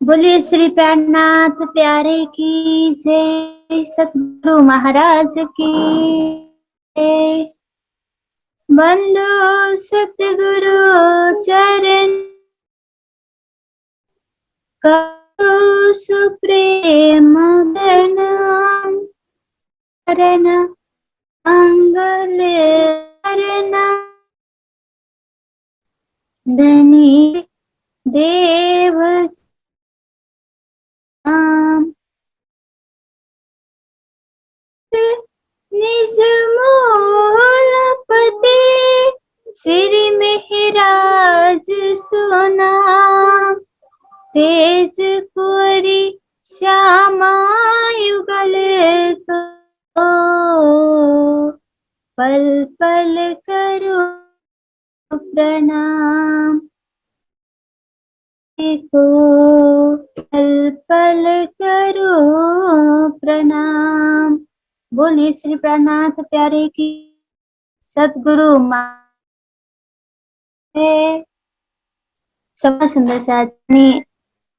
बोलिए श्री प्राणनाथ प्यारे की जय, सतगुरु महाराज की जय। बंदो सतगुरु चरण करो सुप्रेम प्रणाम। शरण मंगल शरण धनी देव नाम। निज मूल पते श्री मेहराज सुनाम। तेज कोरी श्यामा युगल को पल पल करो प्रणाम। को पल पल करो प्रणाम। बोलिए श्री प्राणनाथ प्यारे की सतगुरु सबै सुन्दर साथी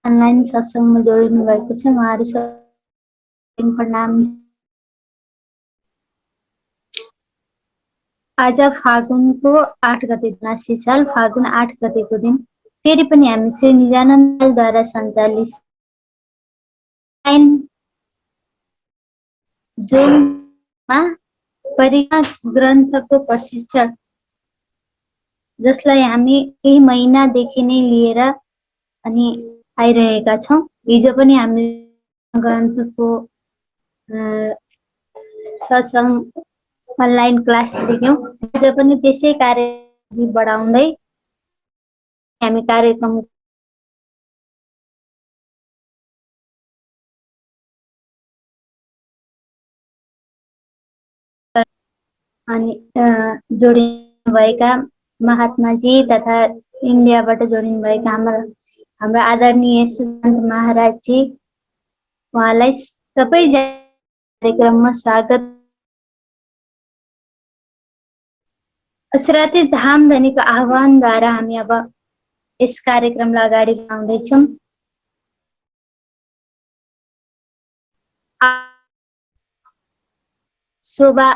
अनलाइन सत्संगमा जोडिनु भएको छ। उहाँहरू सबैलाई प्रणाम। आज फागुनको 8 गते नासी साल फागुन 8 गतेको दिन फेरि पनि हामी श्री निजानन्दद्वारा सञ्चालित जोममा परिवार ग्रन्थको प्रशिक्षण जसलाई हामी यही महिनादेखि नै लिएर अनि आइरहेका छौं। हिजो पनि हामी ग्रन्थको सत्संग अनलाइन क्लास दियौं। आज पनि त्यसै कार्य बढाउँदै हामी कार्यक्रम अनि जोडिनुभएका महात्माजी तथा इन्डियाबाट जोडिनुभएका हाम्रो आदरणीय सुशान्त महाराजजी, उहाँलाई सबै कार्यक्रममा स्वागत। असराते धामधनीको आह्वानद्वारा हामी अब यस कार्यक्रमलाई अगाडि बढाउँदैछौँ। शोभा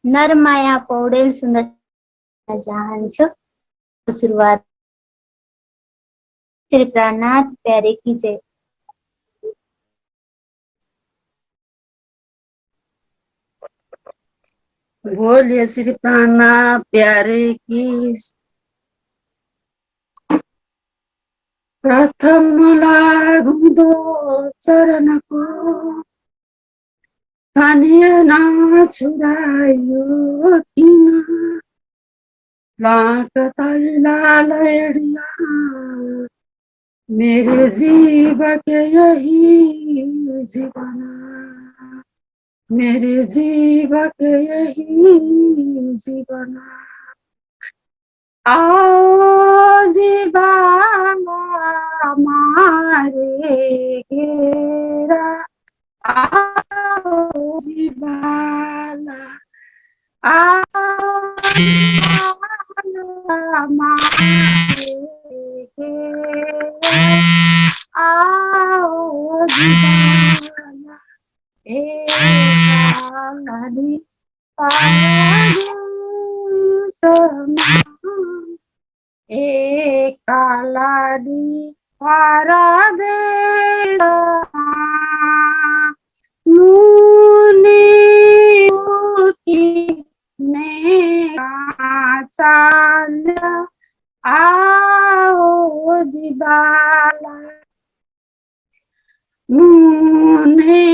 नरमाया पौडेल सुन्दर चाहन्छु। सुरुवात श्री प्राणनाथ प्यारे की जय। बोलिए श्री प्राणनाथ प्यारे की। प्रथम लागुदो चरणको स्थानीय नाम छुरायो किन लाक तैला लड़िया मेरे जीव के यही जीवना, मेरे जीव के यही जीवना। आओ जीवाना मारे घेरा, आओ जीवाना, आओ जीवाना मारे घेरा, आओ जीवाना एकाली एकालादी पारादे मुनि ने चाल आओ जिबाला मुने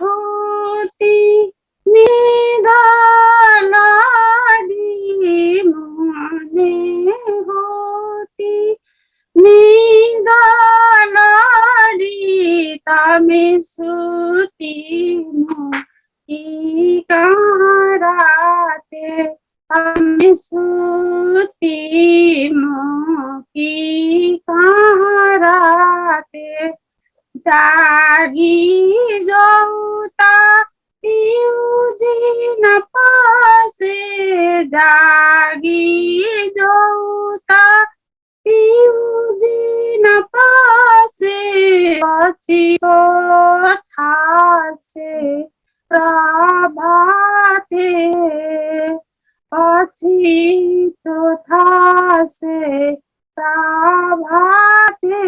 होती निदालादी मुने होती निदालादी तामे चिको था से प्रभाते पछि तो था से प्रभाते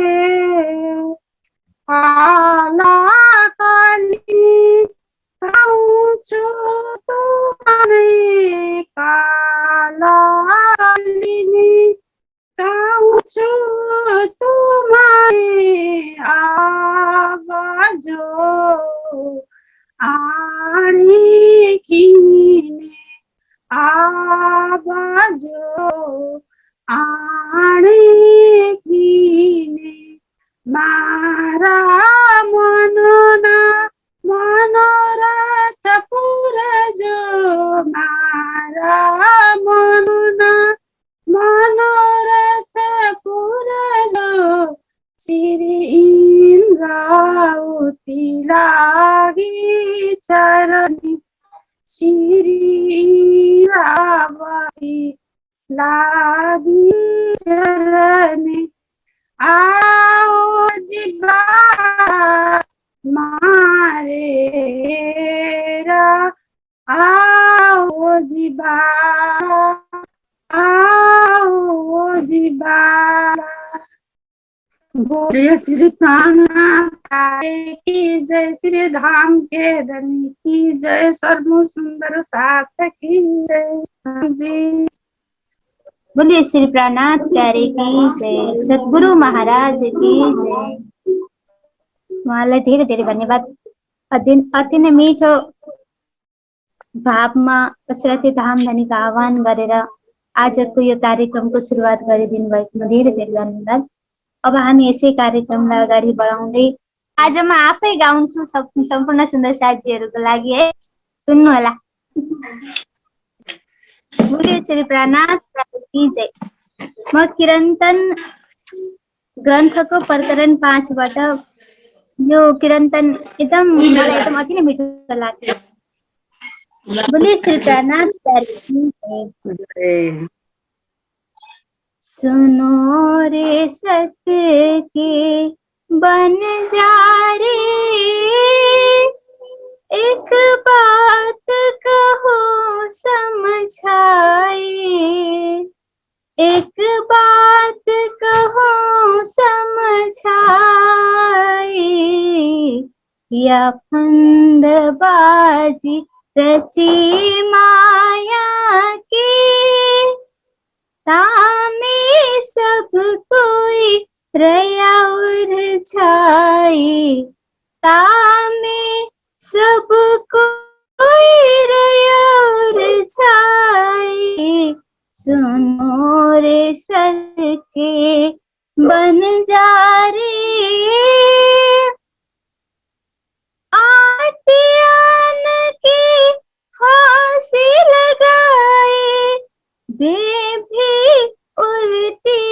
काली गाउँछु तुम्हारे काली गाउँछु तुम्हारे आवाजो आने किने आवाजो आने किने मारा मनना मनोरथ पुरजो मारा मनना मनोरथ पुरजो श्री इन्द्रावती लागि चरणी श्री इन्द्रावती लागि चरणी आओ जिबा मारेरा आओ जिबा आओ जिबा बोले श्री प्राणनाथ की जय, श्री धाम के धनी की जय, सर्व सुंदर साथ की जय जी। बोलिए श्री प्राणनाथ प्यारे की जय, सद्गुरु महाराज की जय। उहाँलाई धेरै धेरै धन्यवाद। अति नै मिठो भावमा कसरती धाम धनीको आह्वान गरेर आजको यो कार्यक्रमको सुरुवात गरिदिनु भएकोमा धेरै धेरै धन्यवाद। अब हामी यसै कार्यक्रमलाई अगाडि बढाउँदै आज म आफै गाउँछु सम्पूर्ण सुन्दर साथीहरूको लागि है, सुन्नु होला। बोलिए श्री प्राणनाथ की जय। म किरन्तन ग्रन्थको प्रकरण 5 बाट यो किरन्तन मलाई एकदम अति नै मिठो लाग्छ। बोलिए श्री प्राणनाथ की जय। सुनो रे सत्य के बनजारे, एक बात कहो समझाए, एक बात कहो समझाए, या फंदबाजी रची माया के, तामे सब कोई रया उलझाए, तामे सब कोई रया उलझाए, सुनो रे सके बनजारे, आटियान की फांसी लगाए, वे भी उल्टी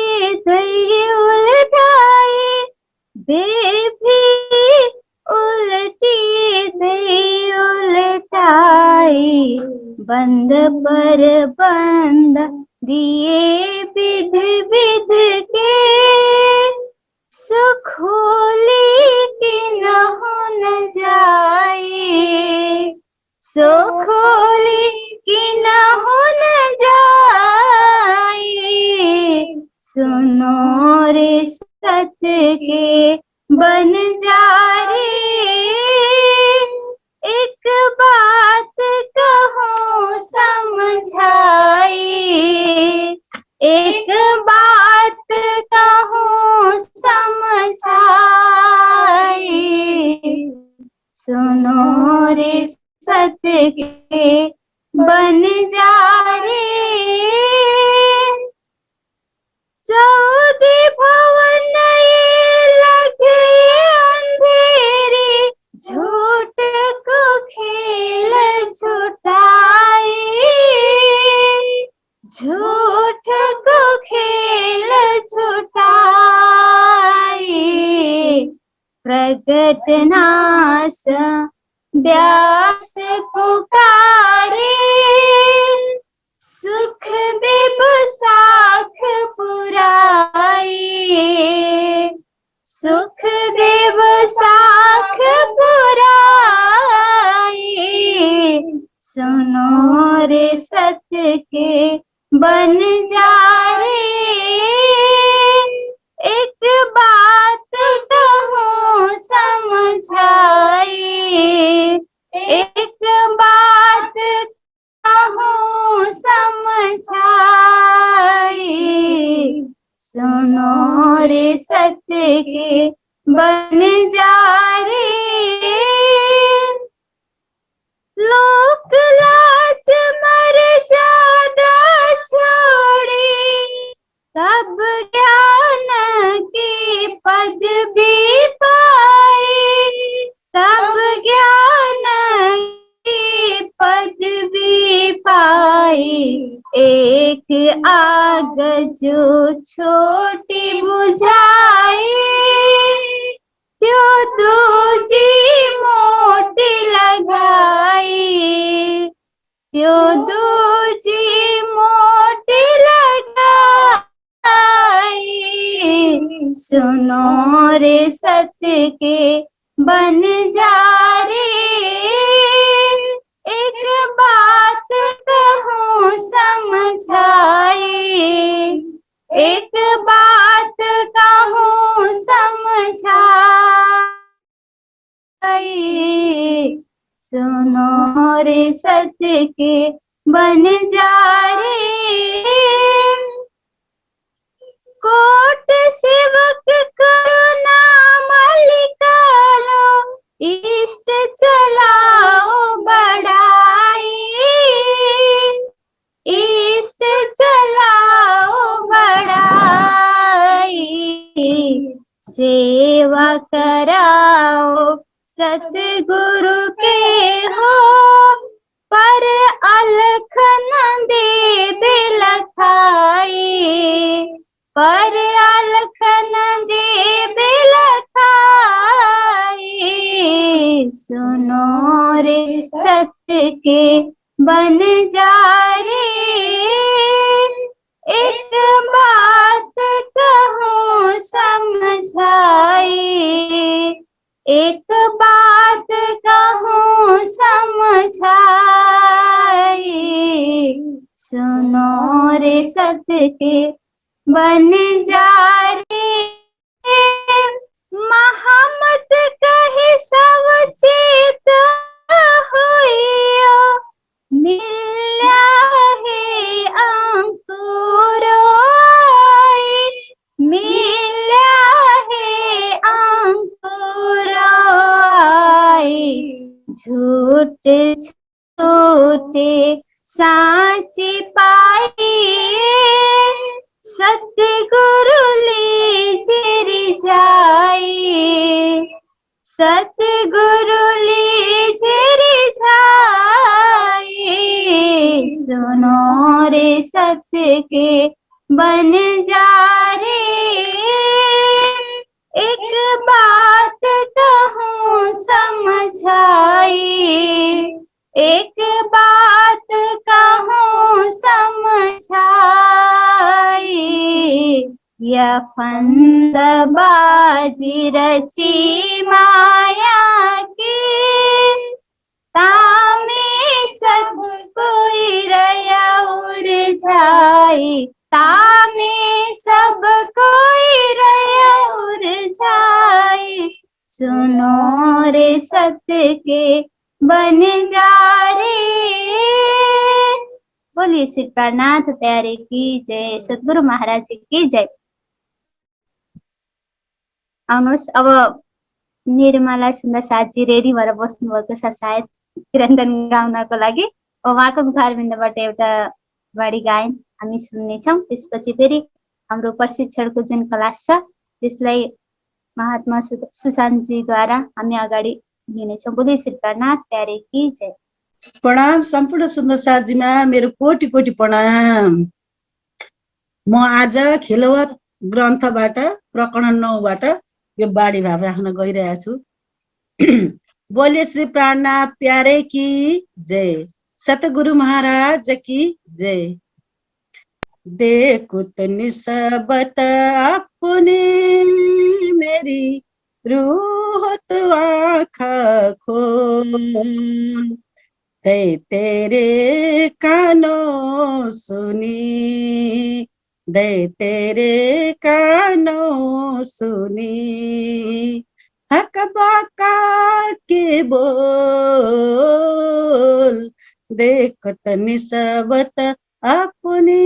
दही उलटाए, वे भी उल्टी दही उलटाए, बंद पर बंद दिए विध विध के, सुखोली की न हो न जाए, सुखोली की न हो न जाए, सुनो रे सत्य के बनजारे, एक बात कहो समझाए, एक बात कहो समझाए, सुनो रे सत्य के बनजारे, चौदह भवन ये लगे अंधेरे, झूठ को खेल झूठाए, झूठ को खेल झूठाए, प्रगट नाश व्यास पुकारे, सुख देव साख पुराए, सुख देव साख पुराए, सुनो रे सत्य के बन जा रे। एक बात कहूँ समझाए, एक बात कहूँ समझाए, सुनो रे सत्य के बन जा रे। लोक लाज मर्यादा छोड़ी, सब ज्ञान की पदवी पाए, सब ज्ञान की पदवी पाए। एक आग जो छोटी बुझाए, जो दूजी मोटी लगाई, जो दूजी मोटी लगाई, सुनो रे सत्य के बन जा रे। एक बात कहूँ समझाए, एक बात कहूँ समझाए, सुनो रे सत्य के बन जा रे। कोट सेवक करुणा मलिकालो, इष्ट चलाओ बढ़ाई, इष्ट चलाओ बढ़ाई। सेवा कराओ सतगुरु के हो, पर अलख न देबे लखाई, पर अलख न देबे लखाई। सुनो रे सत्य के बन जा रे। एक बात कहूँ समझाए, एक बात कहूँ समझाए, सुनो रे सत्य के बन जा रे। महामत कहे सब चेत होइयो, मिल्या है अंकुर आए, मिल्या है अंकुर आए। झूठ छूटे साची पाए, सतगुरु लीजे रिझाए, सतगुरु लीजे रिझाए। सुनो रे सत्य के बन जा रे। एक बात कहूँ समझाए, एक बात कहूँ समझाए। यह फंदबाजी रची माया की, तामे सब कोई रया उलझाई, तामे सब कोई रया उलझाई। सुनो रे सत्य के बन जा रे। बोलिए श्री प्राणनाथ प्यारे की जय, सद्गुरु महाराज जी की जय। आउनुहोस् अब निर्मला सुन्दर साथी रेडी भएर बस्नु भएको छ सायद कीर्तन गाउनको लागि। उहाँको मुखारबिन्दबाट एउटा बाणी गायन हामी सुन्नेछौँ। त्यसपछि फेरि हाम्रो प्रशिक्षणको जुन क्लास छ त्यसलाई महात्मा सुशान्तजीद्वारा हामी अगाडि लिनेछौँ। बोलिए श्री प्राणनाथ प्यारे की जय। प्रणाम सम्पूर्ण सुन्दर साथीमा मेरो कोटि कोटि प्रणाम। म आज खिलवत ग्रन्थबाट प्रकरण 9 बाट यो बाणी भाव राख्न गइरहेको छु। बोले श्री प्राणनाथ प्यारे की जय, सतगुरु महाराज की जय। देखो तनि सबत अपने मेरी रूह तो आँखा खोल, दे तेरे कानों सुनी, दे तेरे कानों सुनी, हक बाका के बोल, देख तनि सबत अपनी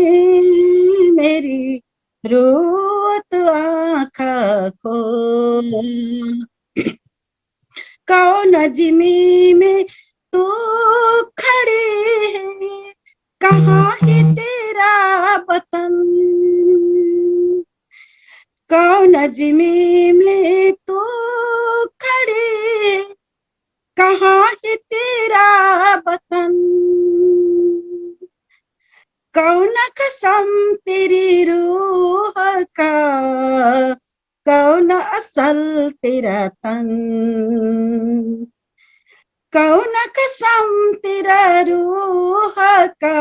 मेरी रूत आँखा खोल, कौन जिमी में तू खड़ी है, कहाँ है तेरा वतन, कौन जिमी में तू खड़ी है, कहाँ है तेरा वतन, कौन कसम तेरी रूह का, कौन असल तेरा तन, कौन कसम तेरा रूह का,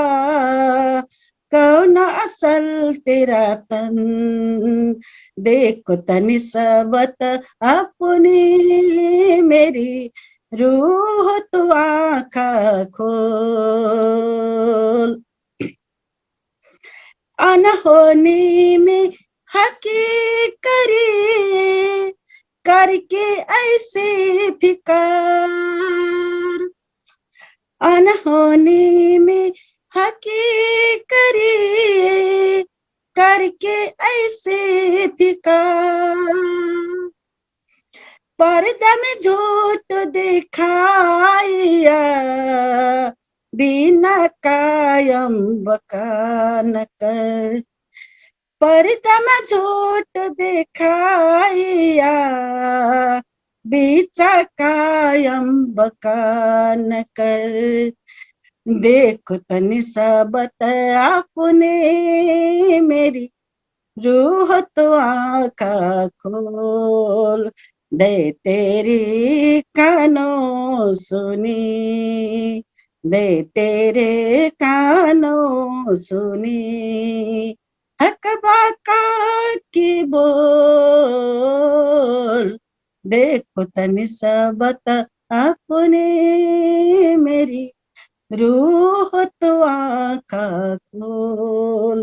कौन असल तेरा तन, देखो तनि सबत अपनी मेरी रूह तो आँखा खोल, अनहोनी में हकी करी करके ऐसे फिकार, अनहोनी में हकी करी करके ऐसे फिकार, पर्दा में झूठ दिखाया, बिना कायम बकान कर, पर्दा में झूठ दिखाया, बीचा कायम बकान कर, देखो तनि सबत अपने मेरी रूह तो आँखा खोल, दे तेरी कानों सुनी, दे तेरे कानों सुनी, हक बाका की बोल, देखो तनि सबत अपने मेरी रूह तो आँखा खोल,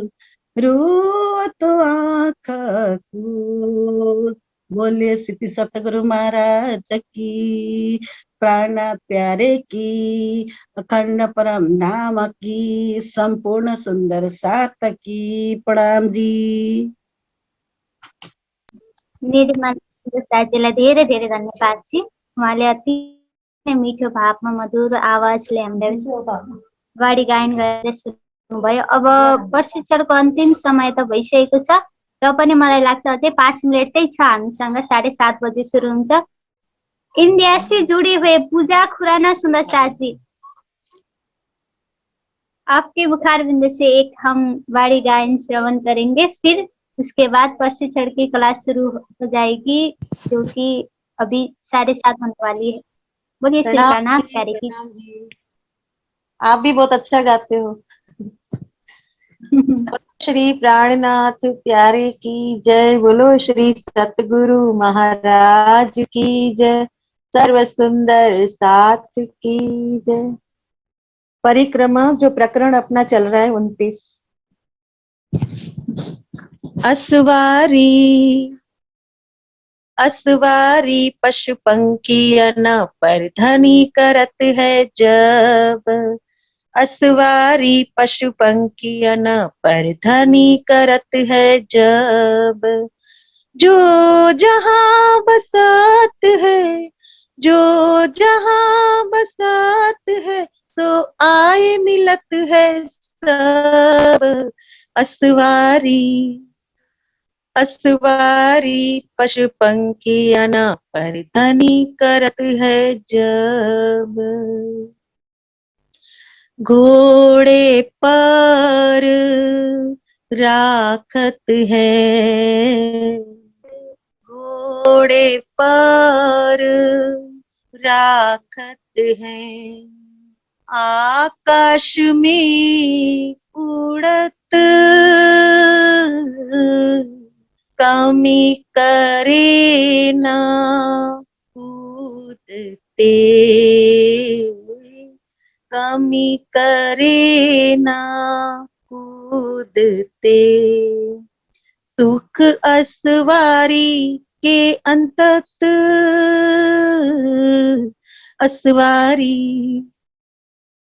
रूह तो आँखा खोल। बोलिए सिद्धि सतगुरु महाराज की, प्राण प्यारे की, अखंड परम धाम की, संपूर्ण सुंदर सात की। प्रणाम जी। निर्मल साथीलाई धेरै धेरै धन्यवाद जी। उहाँले अति नै मिठो भावमा मधुर आवाजले हामीलाई वाणी गायन गरेर सुन्नुभयो। अब प्रशिक्षणको अन्तिम समय त भइसकेको छ र पनि मलाई लाग्छ अझै 5 मिनट चाहिँ छ हामीसँग, 7:30 बजे सुरु हुन्छ। इंडिया से जुड़ी हुए पूजा खुराना सुंदर साथ जी, आपके मुखारबिंद से एक हम वाणी गायन श्रवण करेंगे, फिर उसके बाद प्रशिक्षण की क्लास शुरू हो जाएगी जो कि अभी 7:30 होने वाली है। बोलिए श्री प्राणनाथ प्यारे की। आप भी बहुत अच्छा गाते हो। श्री प्राणनाथ प्यारे की जय, बोलो श्री सतगुरु महाराज की जय, सर्व सुंदर साथ की जय। परिक्रमा जो प्रकरण अपना चल रहा है 29। असवारी असवारी पशु पंखी न परधनी करत है जब, असवारी पशु पंखी न परधनी करत है जब, जो जहाँ बसात है, जो जहाँ बसात है, सो आए मिलत है सब। असवारी असवारी पशु पंखी न परधनी करत है जब, घोड़े पर राखत है, घोड़े पर राखत है, आकाश में उड़त कमी करे ना कूदते, कमी करे ना कूदते, सुख असवारी के अंतत असवारी,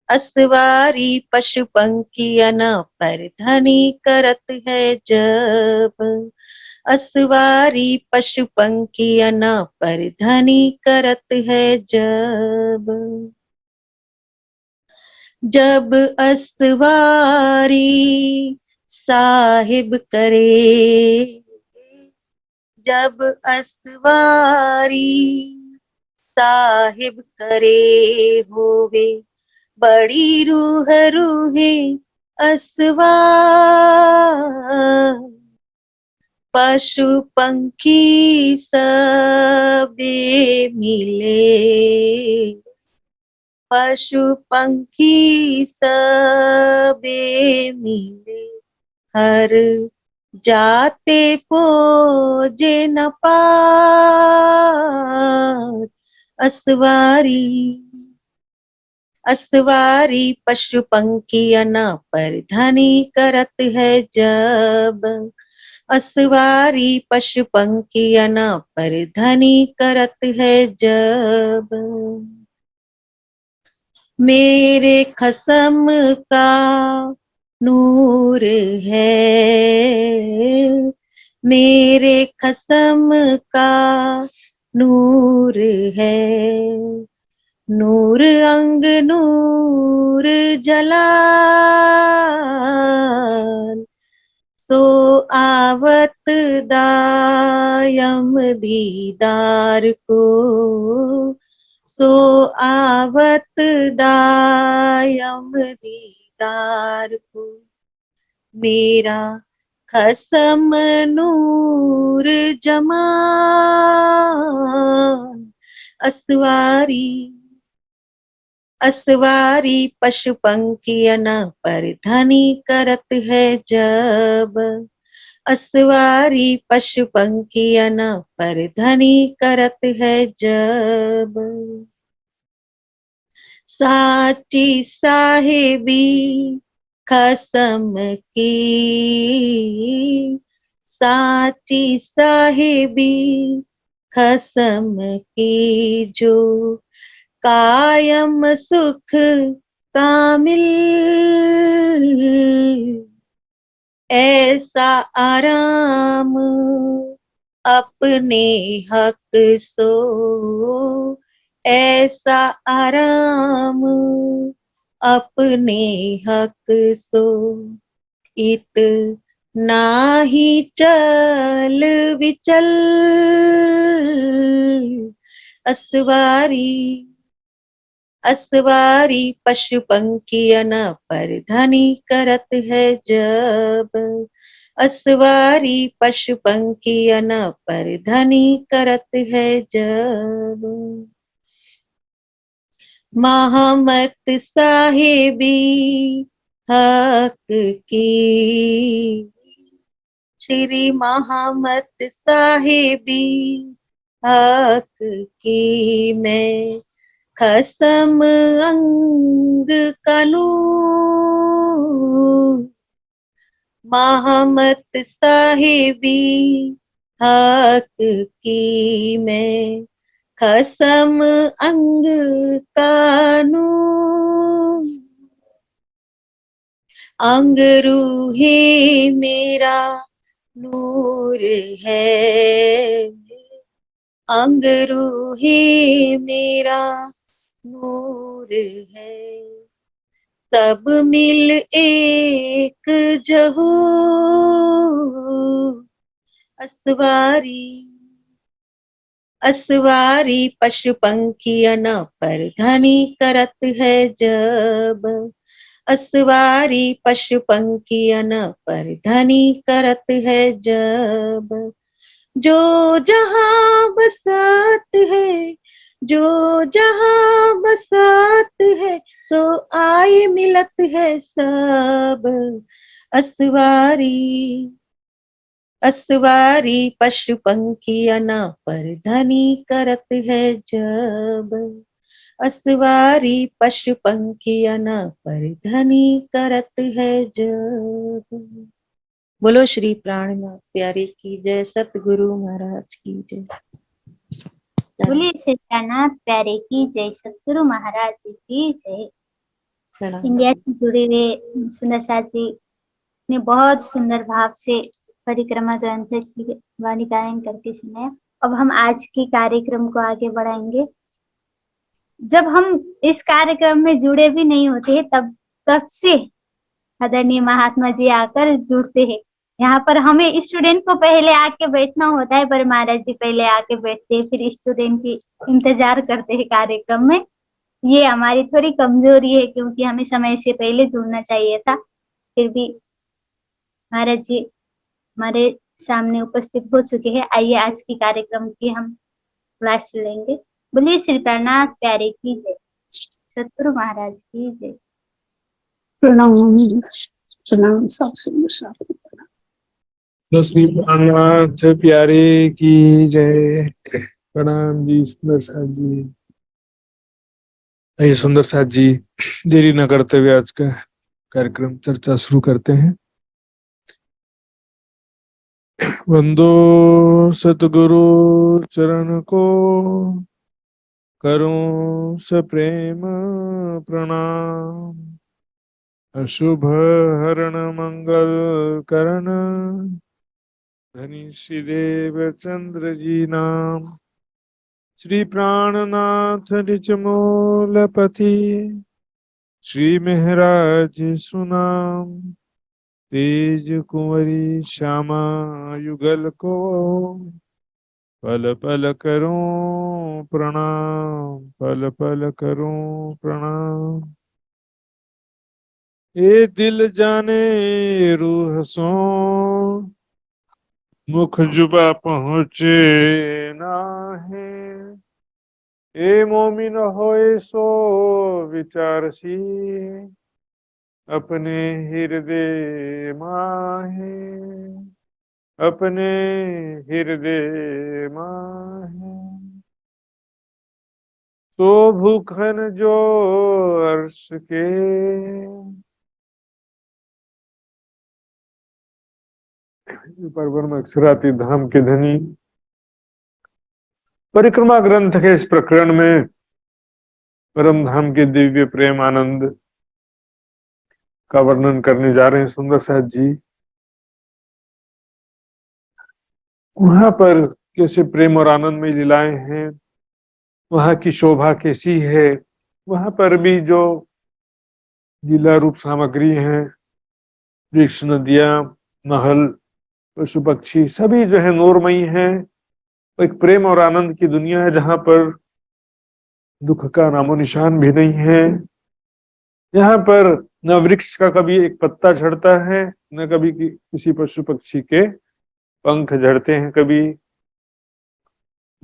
असवारी पशु पंखियां न पर धनी करत है जब, असवारी पशु पंखियां न पर धनी करत है जब, जब असवारी साहिब करे, जब असवारी साहिब करे होवे, बड़ी रूह रूहे असवार, पशु पंखी सबे मिले, पशु पंखी सबे मिले, हर जाते पोजे न पार, असवारी, असवारी पशु पंखियां न पर धनी करत है जब, असवारी पशु पंखियां न पर धनी करत है जब, मेरे खसम का नूर है, मेरे खसम का नूर है, नूर अंग नूर जलाल, सो आवत दायम दीदार को, सो आवत दायम दीदार को, मेरा खसम नूर जमाल, असवारी, असवारी पशु पंखियां न पर धनी करत है जब, असवारी पशु पंखियां न पर धनी करत है जब, साची साहेबी खसम की, साची साहेबी खसम की, जो कायम सुख कामिल, ऐसा आराम अपने हक सो, ऐसा आराम अपने हक सो, इतना ही चल विचल, असवारी, असवारी पशु पंखियां न पर धनी करत है जब, असवारी पशु पंखियां न पर धनी करत है जब, महामत साहेबी हक की, श्री महामत साहेबी हक की, मैं खसम अंग कनू, महामत साहेबी हक की, मैं खसम अंग कानू, अंग रूहे मेरा नूर है, अंग रूहे मेरा नूर है, सब मिल एक जहू, असवारी, असवारी पशु पंखियां न पर धनी करत है जब, असवारी पशु पंखियां न पर धनी करत है जब, जो जहां बसात है, जो जहां बसात है, सो आए मिलत है सब, असवारी, असवारी पशु पंखियाना पर धनी करत है जब। असवारी पशु पंखियाना पर धनी करत है जब। बोलो श्री प्राणनाथ प्यारे की जय, सतगुरु महाराज की जय। बोलिए श्री प्राणनाथ प्यारे की जय, सतगुरु महाराज जी की जय। प्रणाम। इंडिया से जुड़े हुए सुंदर साथ जी ने बहुत सुंदर भाव से परिक्रमा ग्रंथ की वाणी गायन करके सुनाया। अब हम आज के कार्यक्रम को आगे बढ़ाएंगे। जब हम इस कार्यक्रम में जुड़े भी नहीं होते तब से आदरणीय महात्मा जी आकर जुड़ते हैं। यहाँ पर हमें स्टूडेंट को पहले आके बैठना होता है, पर महाराज जी पहले आके बैठते हैं, फिर स्टूडेंट की इंतजार करते हैं कार्यक्रम में। ये हमारी थोड़ी कमजोरी है, क्योंकि हमें समय से पहले जुड़ना चाहिए था। फिर भी महाराज जी हमारे सामने उपस्थित हो चुके हैं। आइए आज की कार्यक्रम की हम क्लास लेंगे। बोलिए श्री प्राणनाथ प्यारे की जय, सतगुरु महाराज की जय। प्रणाम प्रणाम सब सुंदर। तो श्री प्राणनाथ प्यारे की जय। प्रणाम जी सुंदर साथ जी। आइए सुंदर साथ जी, देरी न करते हुए आज का कार्यक्रम चर्चा शुरू करते हैं। वंदो सतगुरु चरण को, करूं सप्रेम प्रणाम। अशुभ हरण मंगल करण, धनी श्री देव चंद्र जी नाम। श्री प्राणनाथ निज मूलपति, श्री महराज सुनाम। तेज कुंवरी श्यामा युगल को, पल पल करूं प्रणाम, पल पल करूं प्रणाम। ए दिल जाने रूह सो, मुख जुबा पहुँचे नाहे। ए मोमिन होए सो विचारसी, अपने हृदय माहे, अपने हृदय माहे। तो भूखन जो अर्श के, परब्रह्म अक्षराती धाम के धनी परिक्रमा ग्रंथ के इस प्रकरण में परम धाम के दिव्य प्रेम आनंद का वर्णन करने जा रहे हैं सुंदर साथ जी। वहां पर कैसे प्रेम और आनंद में लीलाएं हैं, वहां की शोभा कैसी है, वहां पर भी जो लीला रूप सामग्री है, वृक्ष, नदियां, महल, पशु पक्षी सभी जो है नूरमयी है। एक प्रेम और आनंद की दुनिया है जहां पर दुख का नामो निशान भी नहीं है। यहाँ पर न वृक्ष का कभी एक पत्ता झड़ता है, न कभी किसी पशु पक्षी के पंख झड़ते हैं। कभी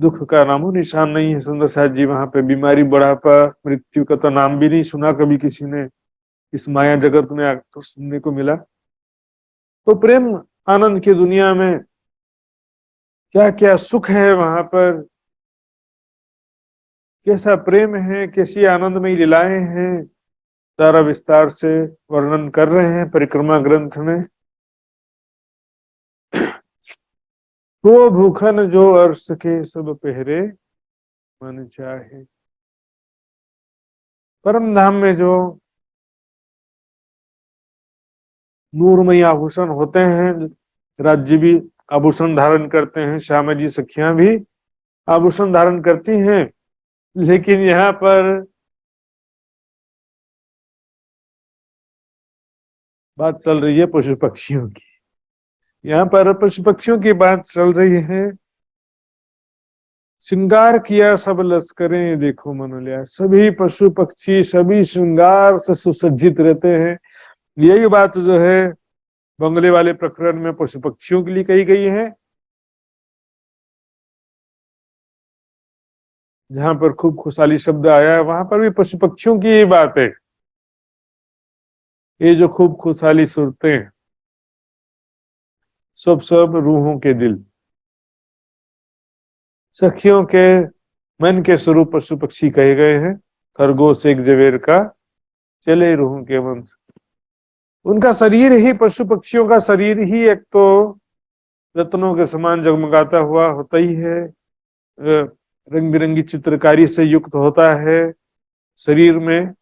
दुख का नामो निशान नहीं है सुंदर साथ जी। वहां पे बीमारी, बुढ़ापा, मृत्यु का तो नाम भी नहीं सुना कभी किसी ने इस माया जगत में आकर सुनने को मिला। तो प्रेम आनंद की दुनिया में क्या क्या सुख है, वहां पर कैसा प्रेम है, कैसी आनंदमयी लीलाएं हैं, सारा विस्तार से वर्णन कर रहे हैं परिक्रमा ग्रंथ में। तो भूखन जो अर्श के, सब पहरे मन चाहे। परम धाम में जो नूरमयी आभूषण होते हैं, राज्य भी आभूषण धारण करते हैं, श्यामा जी सखियां भी आभूषण धारण करती हैं, लेकिन यहाँ पर बात चल रही है पशु पक्षियों की। यहाँ पर पशु पक्षियों की बात चल रही है। श्रृंगार किया सब लश्करें, देखो मन लिया। सभी पशु पक्षी सभी श्रृंगार से सुसज्जित रहते हैं। यही बात जो है बंगले वाले प्रकरण में पशु पक्षियों के लिए कही गई है, जहां पर खूब खुशहाली शब्द आया है वहां पर भी पशु पक्षियों की ही बात है। ये जो खूब खुशहाली सुरते हैं, सब सब रूहों के दिल, सखियों के मन के स्वरूप पशु पक्षी कहे गए हैं। खरगोश एक जवेर का, चले रूहों के मन से। उनका शरीर ही, पशु पक्षियों का शरीर ही एक तो रत्नों के समान जगमगाता हुआ होता ही है, रंग बिरंगी चित्रकारी से युक्त होता है। शरीर में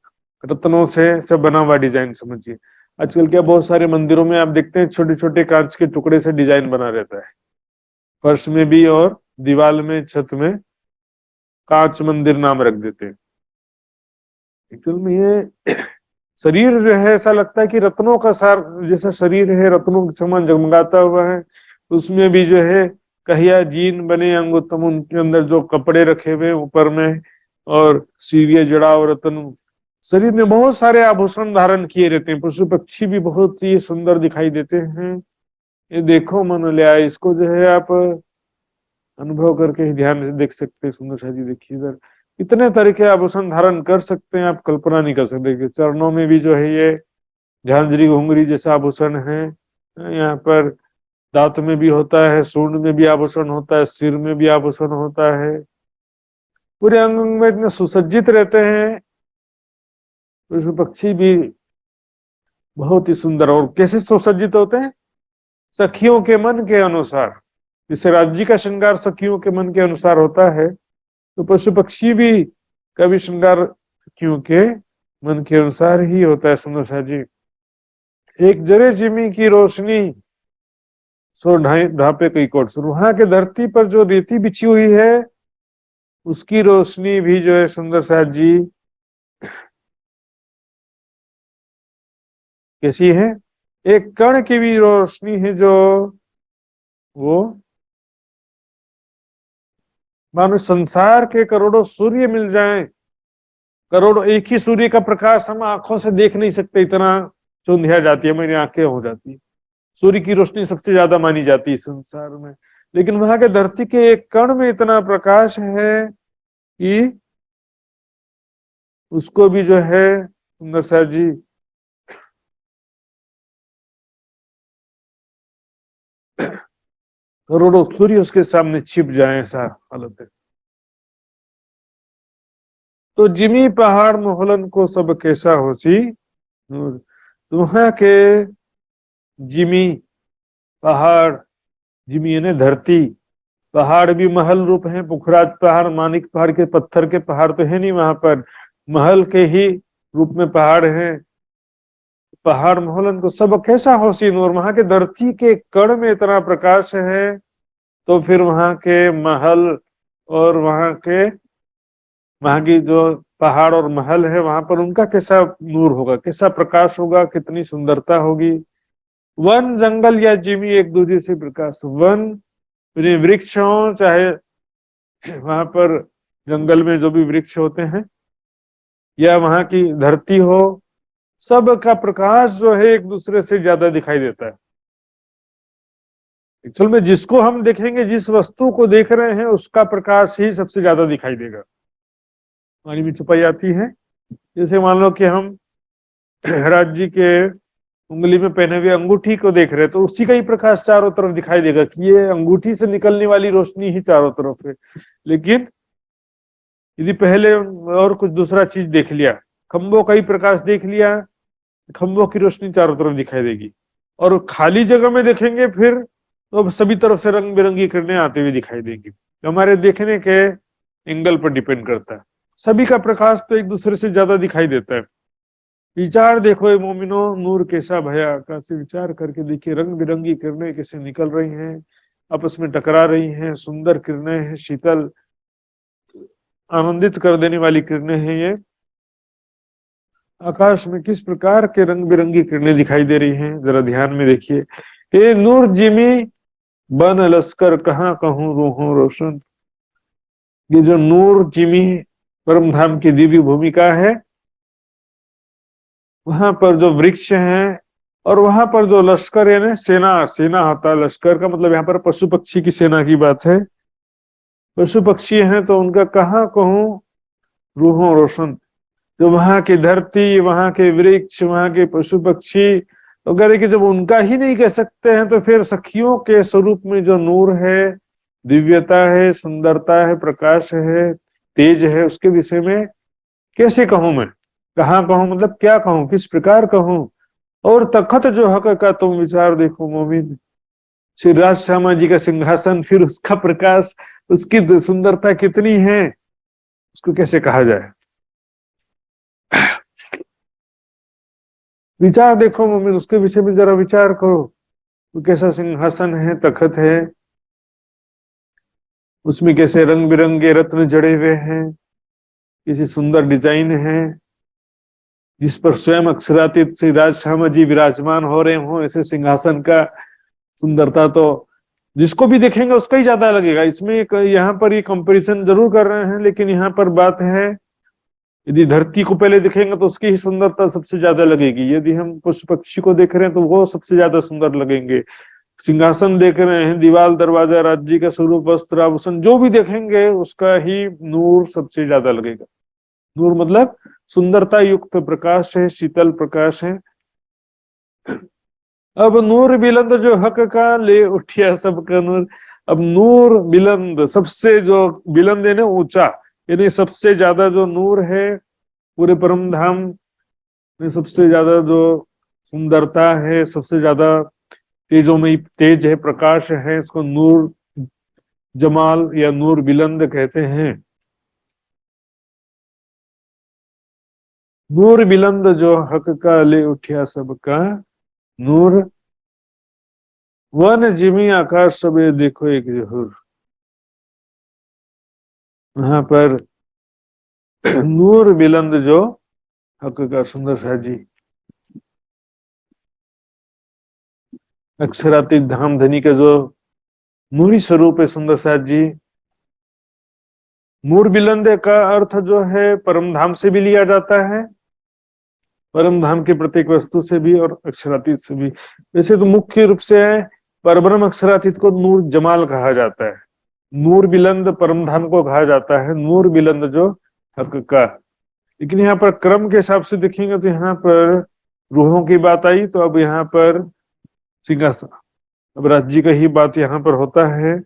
रत्नों से बना हुआ डिजाइन समझिए। आजकल क्या बहुत सारे मंदिरों में आप देखते हैं छोटे छोटे कांच के टुकड़े से डिजाइन बना रहता है, फर्श में भी और दीवार में, छत में कांच मंदिर नाम रख देते हैं। एक्चुअल में ये शरीर जो है ऐसा लगता है कि रत्नों का सार जैसा शरीर है, रत्नों के समान जगमगाता हुआ है। उसमें भी जो है कहिया जीन बने अंगुत्तम, उनके अंदर जो कपड़े रखे हुए ऊपर में, और सीरिय जड़ाव रत्न, शरीर में बहुत सारे आभूषण धारण किए रहते हैं। पशु पक्षी भी बहुत ही सुंदर दिखाई देते हैं। ये देखो मन ले आए, इसको जो है आप अनुभव करके ही ध्यान से देख सकते हैं। सुंदर सा जी देखिए इधर इतने तरह के आभूषण धारण कर सकते हैं, आप कल्पना नहीं कर सकते। चरणों में भी जो है ये झांझरी घुंघरी जैसा आभूषण है, यहाँ पर दांत में भी होता है, सूंड में भी आभूषण होता है, सिर में भी आभूषण होता है। पूरे अंग अंग में इतने सुसज्जित रहते हैं। पशु पक्षी भी बहुत ही सुंदर। और कैसे सुसज्जित होते हैं? सखियों के मन के अनुसार। जैसे राज्य का श्रृंगार सखियों के मन के अनुसार होता है, तो पशु पक्षी भी कभी श्रृंगार सखियों के मन के अनुसार ही होता है। सुंदर जी, एक जरे जिमी की रोशनी सो ढापे कई कोट सुर। वहां के धरती पर जो रेती बिछी हुई है उसकी रोशनी भी जो है सुंदर साथ जी कैसी है? एक कण की भी रोशनी है जो वो मानो संसार के करोड़ों सूर्य मिल जाएं, करोड़ों एक ही सूर्य का प्रकाश हम आंखों से देख नहीं सकते, इतना चुंधिया जाती है, मेरी आंखें हो जाती है। सूर्य की रोशनी सबसे ज्यादा मानी जाती है संसार में, लेकिन वहां के धरती के एक कण में इतना प्रकाश है कि उसको भी जो है सुंदर सा जी करोड़ों सूर्य उसके सामने छिप जाए, ऐसा हालत है। तो जिमी पहाड़ मोहलन को सब कैसा होसी नूर। तो वहां के जिमी पहाड़, जिमी यानी धरती, पहाड़ भी महल रूप है। पुखराज पहाड़, मानिक पहाड़ के पत्थर के पहाड़ तो है नहीं, वहां पर महल के ही रूप में पहाड़ हैं। पहाड़ मोहलन को सब कैसा होसी नूर। वहां के धरती के कण में इतना प्रकाश है, तो फिर वहां के महल और वहां की जो पहाड़ और महल है वहां पर उनका कैसा नूर होगा, कैसा प्रकाश होगा, कितनी सुंदरता होगी। वन जंगल या जिमी एक दूसरे से प्रकाश। वन वृक्ष हो, चाहे वहां पर जंगल में जो भी वृक्ष होते हैं, या वहां की धरती हो, सब का प्रकाश जो है एक दूसरे से ज्यादा दिखाई देता है। एक्चुअल में जिसको हम देखेंगे, जिस वस्तु को देख रहे हैं, उसका प्रकाश ही सबसे ज्यादा दिखाई देगा। पानी में छुपाई आती है। जैसे मान लो कि हम राज्य के उंगली में पहने हुए अंगूठी को देख रहे हैं, तो उसी का ही प्रकाश चारों तरफ दिखाई देगा कि ये अंगूठी से निकलने वाली रोशनी ही चारों तरफ है। लेकिन यदि पहले और कुछ दूसरा चीज देख लिया, खंभों का ही प्रकाश देख लिया, खंभों की रोशनी चारों तरफ दिखाई देगी। और खाली जगह में देखेंगे फिर तो सभी तरफ से रंग बिरंगी किरणें आते हुए दिखाई देंगी। तो हमारे देखने के एंगल पर डिपेंड करता है। सभी का प्रकाश तो एक दूसरे से ज्यादा दिखाई देता है। विचार देखो ए मोमिनो, नूर कैसा भया आकाश से। विचार करके देखिए, रंग बिरंगी किरणें कैसे निकल रही हैं, आपस में टकरा रही हैं। सुंदर किरणें हैं, शीतल आनंदित कर देने वाली किरणें हैं। ये आकाश में किस प्रकार के रंग बिरंगी किरणें दिखाई दे रही हैं, जरा ध्यान में देखिए। ए नूर जिमी बन लश्कर कहाँ कहूँ रूहों रोशन। ये जो नूर जिमी परम धाम की दिव्य भूमिका है, वहां पर जो वृक्ष हैं और वहां पर जो लश्कर यानी सेना, सेना होता है। लश्कर का मतलब यहाँ पर पशु पक्षी की सेना की बात है। पशु पक्षी हैं तो उनका कहाँ कहूँ रूहों रोशन। जो वहां की धरती, वहां के वृक्ष, वहां के पशु पक्षी तो कह रहे कि जब उनका ही नहीं कह सकते हैं तो फिर सखियों के स्वरूप में जो नूर है, दिव्यता है, सुंदरता है, प्रकाश है, तेज है, उसके विषय में कैसे कहूं मैं, कहाँ कहूं, मतलब क्या कहूं, किस प्रकार कहूं। और तखत जो हक का तुम विचार देखो मोमिन, श्री राज श्यामा जी का सिंहासन, फिर उसका प्रकाश, उसकी सुंदरता कितनी है, उसको कैसे कहा जाए। विचार देखो मोमिन, उसके विषय में जरा विचार करो, वो कैसा सिंहासन है, तखत है, उसमें कैसे रंग बिरंगे रत्न जड़े हुए हैं, किसी सुंदर डिजाइन है, जिस पर स्वयं अक्षरातीत श्री राज श्यामा जी विराजमान हो रहे हो, ऐसे सिंहासन का सुंदरता तो जिसको भी देखेंगे उसका ही ज्यादा लगेगा। इसमें एक यहाँ पर ये कंपैरिजन जरूर कर रहे हैं, लेकिन यहाँ पर बात है, यदि धरती को पहले देखेंगे तो उसकी ही सुंदरता सबसे ज्यादा लगेगी, यदि हम पशु पक्षी को देख रहे हैं तो वो सबसे ज्यादा सुंदर लगेंगे, सिंहासन देख रहे हैं, दीवाल दरवाजा, राज्य का स्वरूप, वस्त्र आभूषण, जो भी देखेंगे उसका ही नूर सबसे ज्यादा लगेगा। नूर मतलब सुंदरता युक्त प्रकाश है, शीतल प्रकाश है। अब नूर बिलंद जो हक का ले उठिया सबका नूर। अब नूर बिलंद, सबसे जो बिलंद है ना ऊंचा, यानी सबसे ज्यादा जो नूर है पूरे परम धाम में, सबसे ज्यादा जो सुंदरता है, सबसे ज्यादा तेजोमयी तेज है, प्रकाश है, इसको नूर जमाल या नूर बिलंद कहते हैं। नूर बिलंद जो हक का ले उठिया सबका नूर, वन जिमी आकाश सबे देखो एक जहूर। वहां पर नूर बिलंद जो हक का, सुंदर सा जी, अक्षरातीत धाम धनी का जो नूरी स्वरूप है सुंदर सा जी। नूर बिलंद का अर्थ जो है परम धाम से भी लिया जाता है, परम धाम के प्रत्येक वस्तु से भी और अक्षरातीत से भी। वैसे तो मुख्य रूप से परब्रह्म अक्षरातीत को नूर जमाल कहा जाता है, नूर बिलंद परम धाम को कहा जाता है, नूर बिलंद जो हक का। लेकिन यहाँ पर क्रम के हिसाब से देखेंगे तो यहाँ पर रूहों की बात आई, तो अब यहाँ पर सिंहासन, अब राज्य का ही बात यहाँ पर होता है।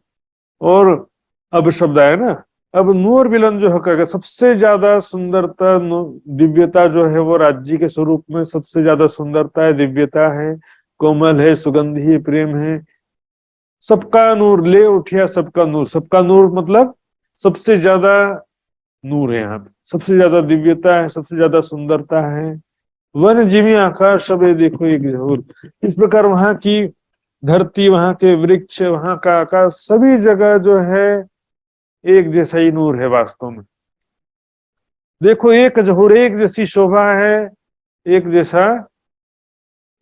और अब शब्द आया ना, अब नूर बिलंद जो हक, सबसे ज्यादा सुंदरता, दिव्यता जो है वो राज्य के स्वरूप में सबसे ज्यादा सुंदरता है, दिव्यता है, कोमल है, सुगंधी प्रेम है। सबका नूर ले उठिया सबका नूर, सबका नूर मतलब सबसे ज्यादा नूर है, यहाँ पे सबसे ज्यादा दिव्यता है, सबसे ज्यादा सुंदरता है। वन जिमी आकाश सबे देखो एक जहूर। इस प्रकार वहां की धरती, वहां के वृक्ष, वहां का आकाश, सभी जगह जो है एक जैसा ही नूर है वास्तव में। देखो एक जहूर, एक जैसी शोभा है, एक जैसा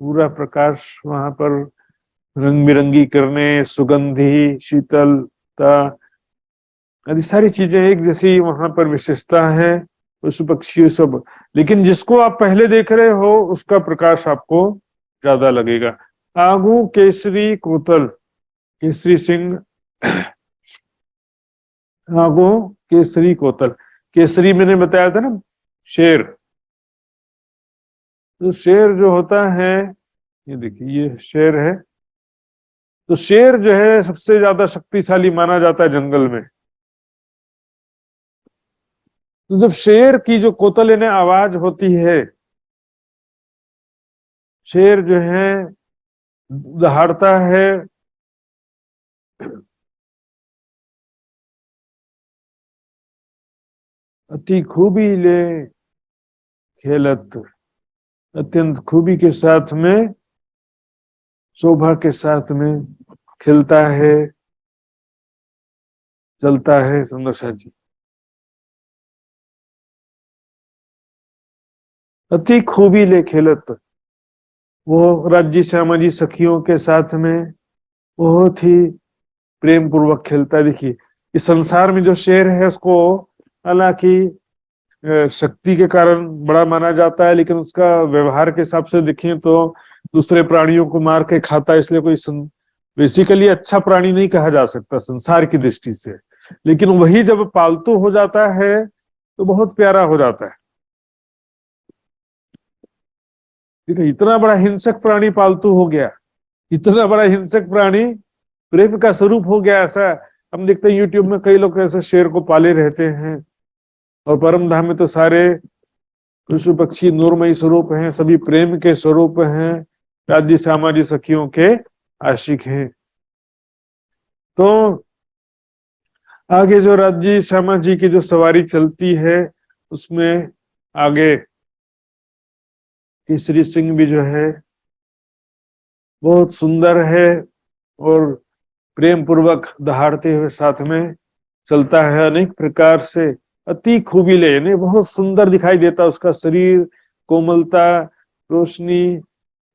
पूरा प्रकाश वहां पर, रंग बिरंगी किरणें, सुगंधी, शीतलता, आदि सारी चीजें एक जैसी वहां पर विशेषता है, पशु पक्षी सब। लेकिन जिसको आप पहले देख रहे हो उसका प्रकाश आपको ज्यादा लगेगा। आगू केसरी कोतल, केसरी सिंह, आगू केसरी कोतल। केसरी मैंने बताया था ना, शेर। तो शेर जो होता है, ये देखिए ये शेर है, तो शेर जो है सबसे ज्यादा शक्तिशाली माना जाता है जंगल में। तो जब शेर की जो कोतल यानी आवाज होती है, शेर जो है दहाड़ता है, अति खूबी ले खेलत, अत्यंत खूबी के साथ में, शोभा के साथ में खिलता है, चलता है सुंदर सा जी। अति खूबी ले खेलत, वो राज्य श्यामा जी सखियों के साथ में बहुत ही प्रेम पूर्वक खेलता है। देखिए इस संसार में जो शेर है उसको हालांकि शक्ति के कारण बड़ा माना जाता है, लेकिन उसका व्यवहार के हिसाब से देखें तो दूसरे प्राणियों को मार के खाता है, इसलिए कोई बेसिकली अच्छा प्राणी नहीं कहा जा सकता संसार की दृष्टि से। लेकिन वही जब पालतू हो जाता है तो बहुत प्यारा हो जाता है। देखो इतना बड़ा हिंसक प्राणी पालतू हो गया, इतना बड़ा हिंसक प्राणी प्रेम का स्वरूप हो गया। ऐसा हम देखते हैं यूट्यूब में कई लोग ऐसे शेर को पाले रहते हैं, और परम धाम में तो सारे पशु पक्षी नूरमयी स्वरूप हैं, सभी प्रेम के स्वरूप हैं, राज्य सामाजिक सखियों के आशिक हैं। तो आगे जो राज्य श्यामा जी की जो सवारी चलती है उसमें आगे केसरी सिंह भी जो है बहुत सुंदर है, और प्रेम पूर्वक दहाड़ते हुए साथ में चलता है। अनेक प्रकार से अति खूबीले, यानी बहुत सुंदर दिखाई देता उसका शरीर, कोमलता, रोशनी,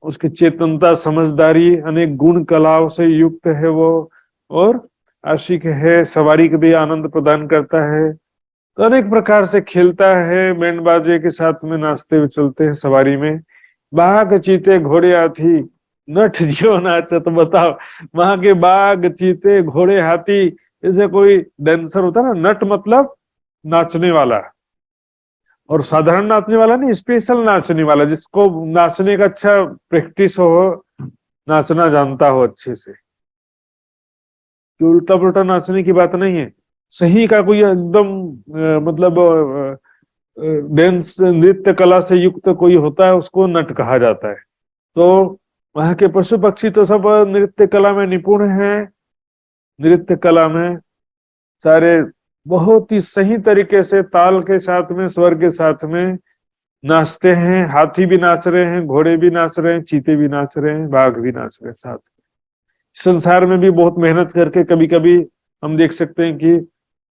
उसकी चेतनता, समझदारी, अनेक गुण कलाओं से युक्त है वो, और आशिक है, सवारी के भी आनंद प्रदान करता है। तो अनेक प्रकार से खेलता है, बैंड बाजे के साथ में नाचते हुए चलते हैं सवारी में। बाघ चीते घोड़े हाथी नठ जियो नाच, तो बताओ वहां के बाघ चीते घोड़े हाथी, जैसे कोई डांसर होता है ना, नट मतलब नाचने वाला, और साधारण नाचने वाला नहीं, स्पेशल नाचने वाला, जिसको नाचने का अच्छा प्रैक्टिस हो, नाचना जानता हो अच्छे से। कि उल्टा पुल्टा नाचने की बात नहीं है, सही का कोई एकदम मतलब डांस नृत्य कला से युक्त कोई होता है उसको नट कहा जाता है। तो वहां के पशु पक्षी तो सब नृत्य कला में निपुण हैं, नृत्य कला में सारे बहुत ही सही तरीके से ताल के साथ में, स्वर के साथ में नाचते हैं। हाथी भी नाच रहे हैं, घोड़े भी नाच रहे हैं, चीते भी नाच रहे हैं, बाघ भी नाच रहे हैं साथ। संसार में भी बहुत मेहनत करके कभी कभी हम देख सकते हैं कि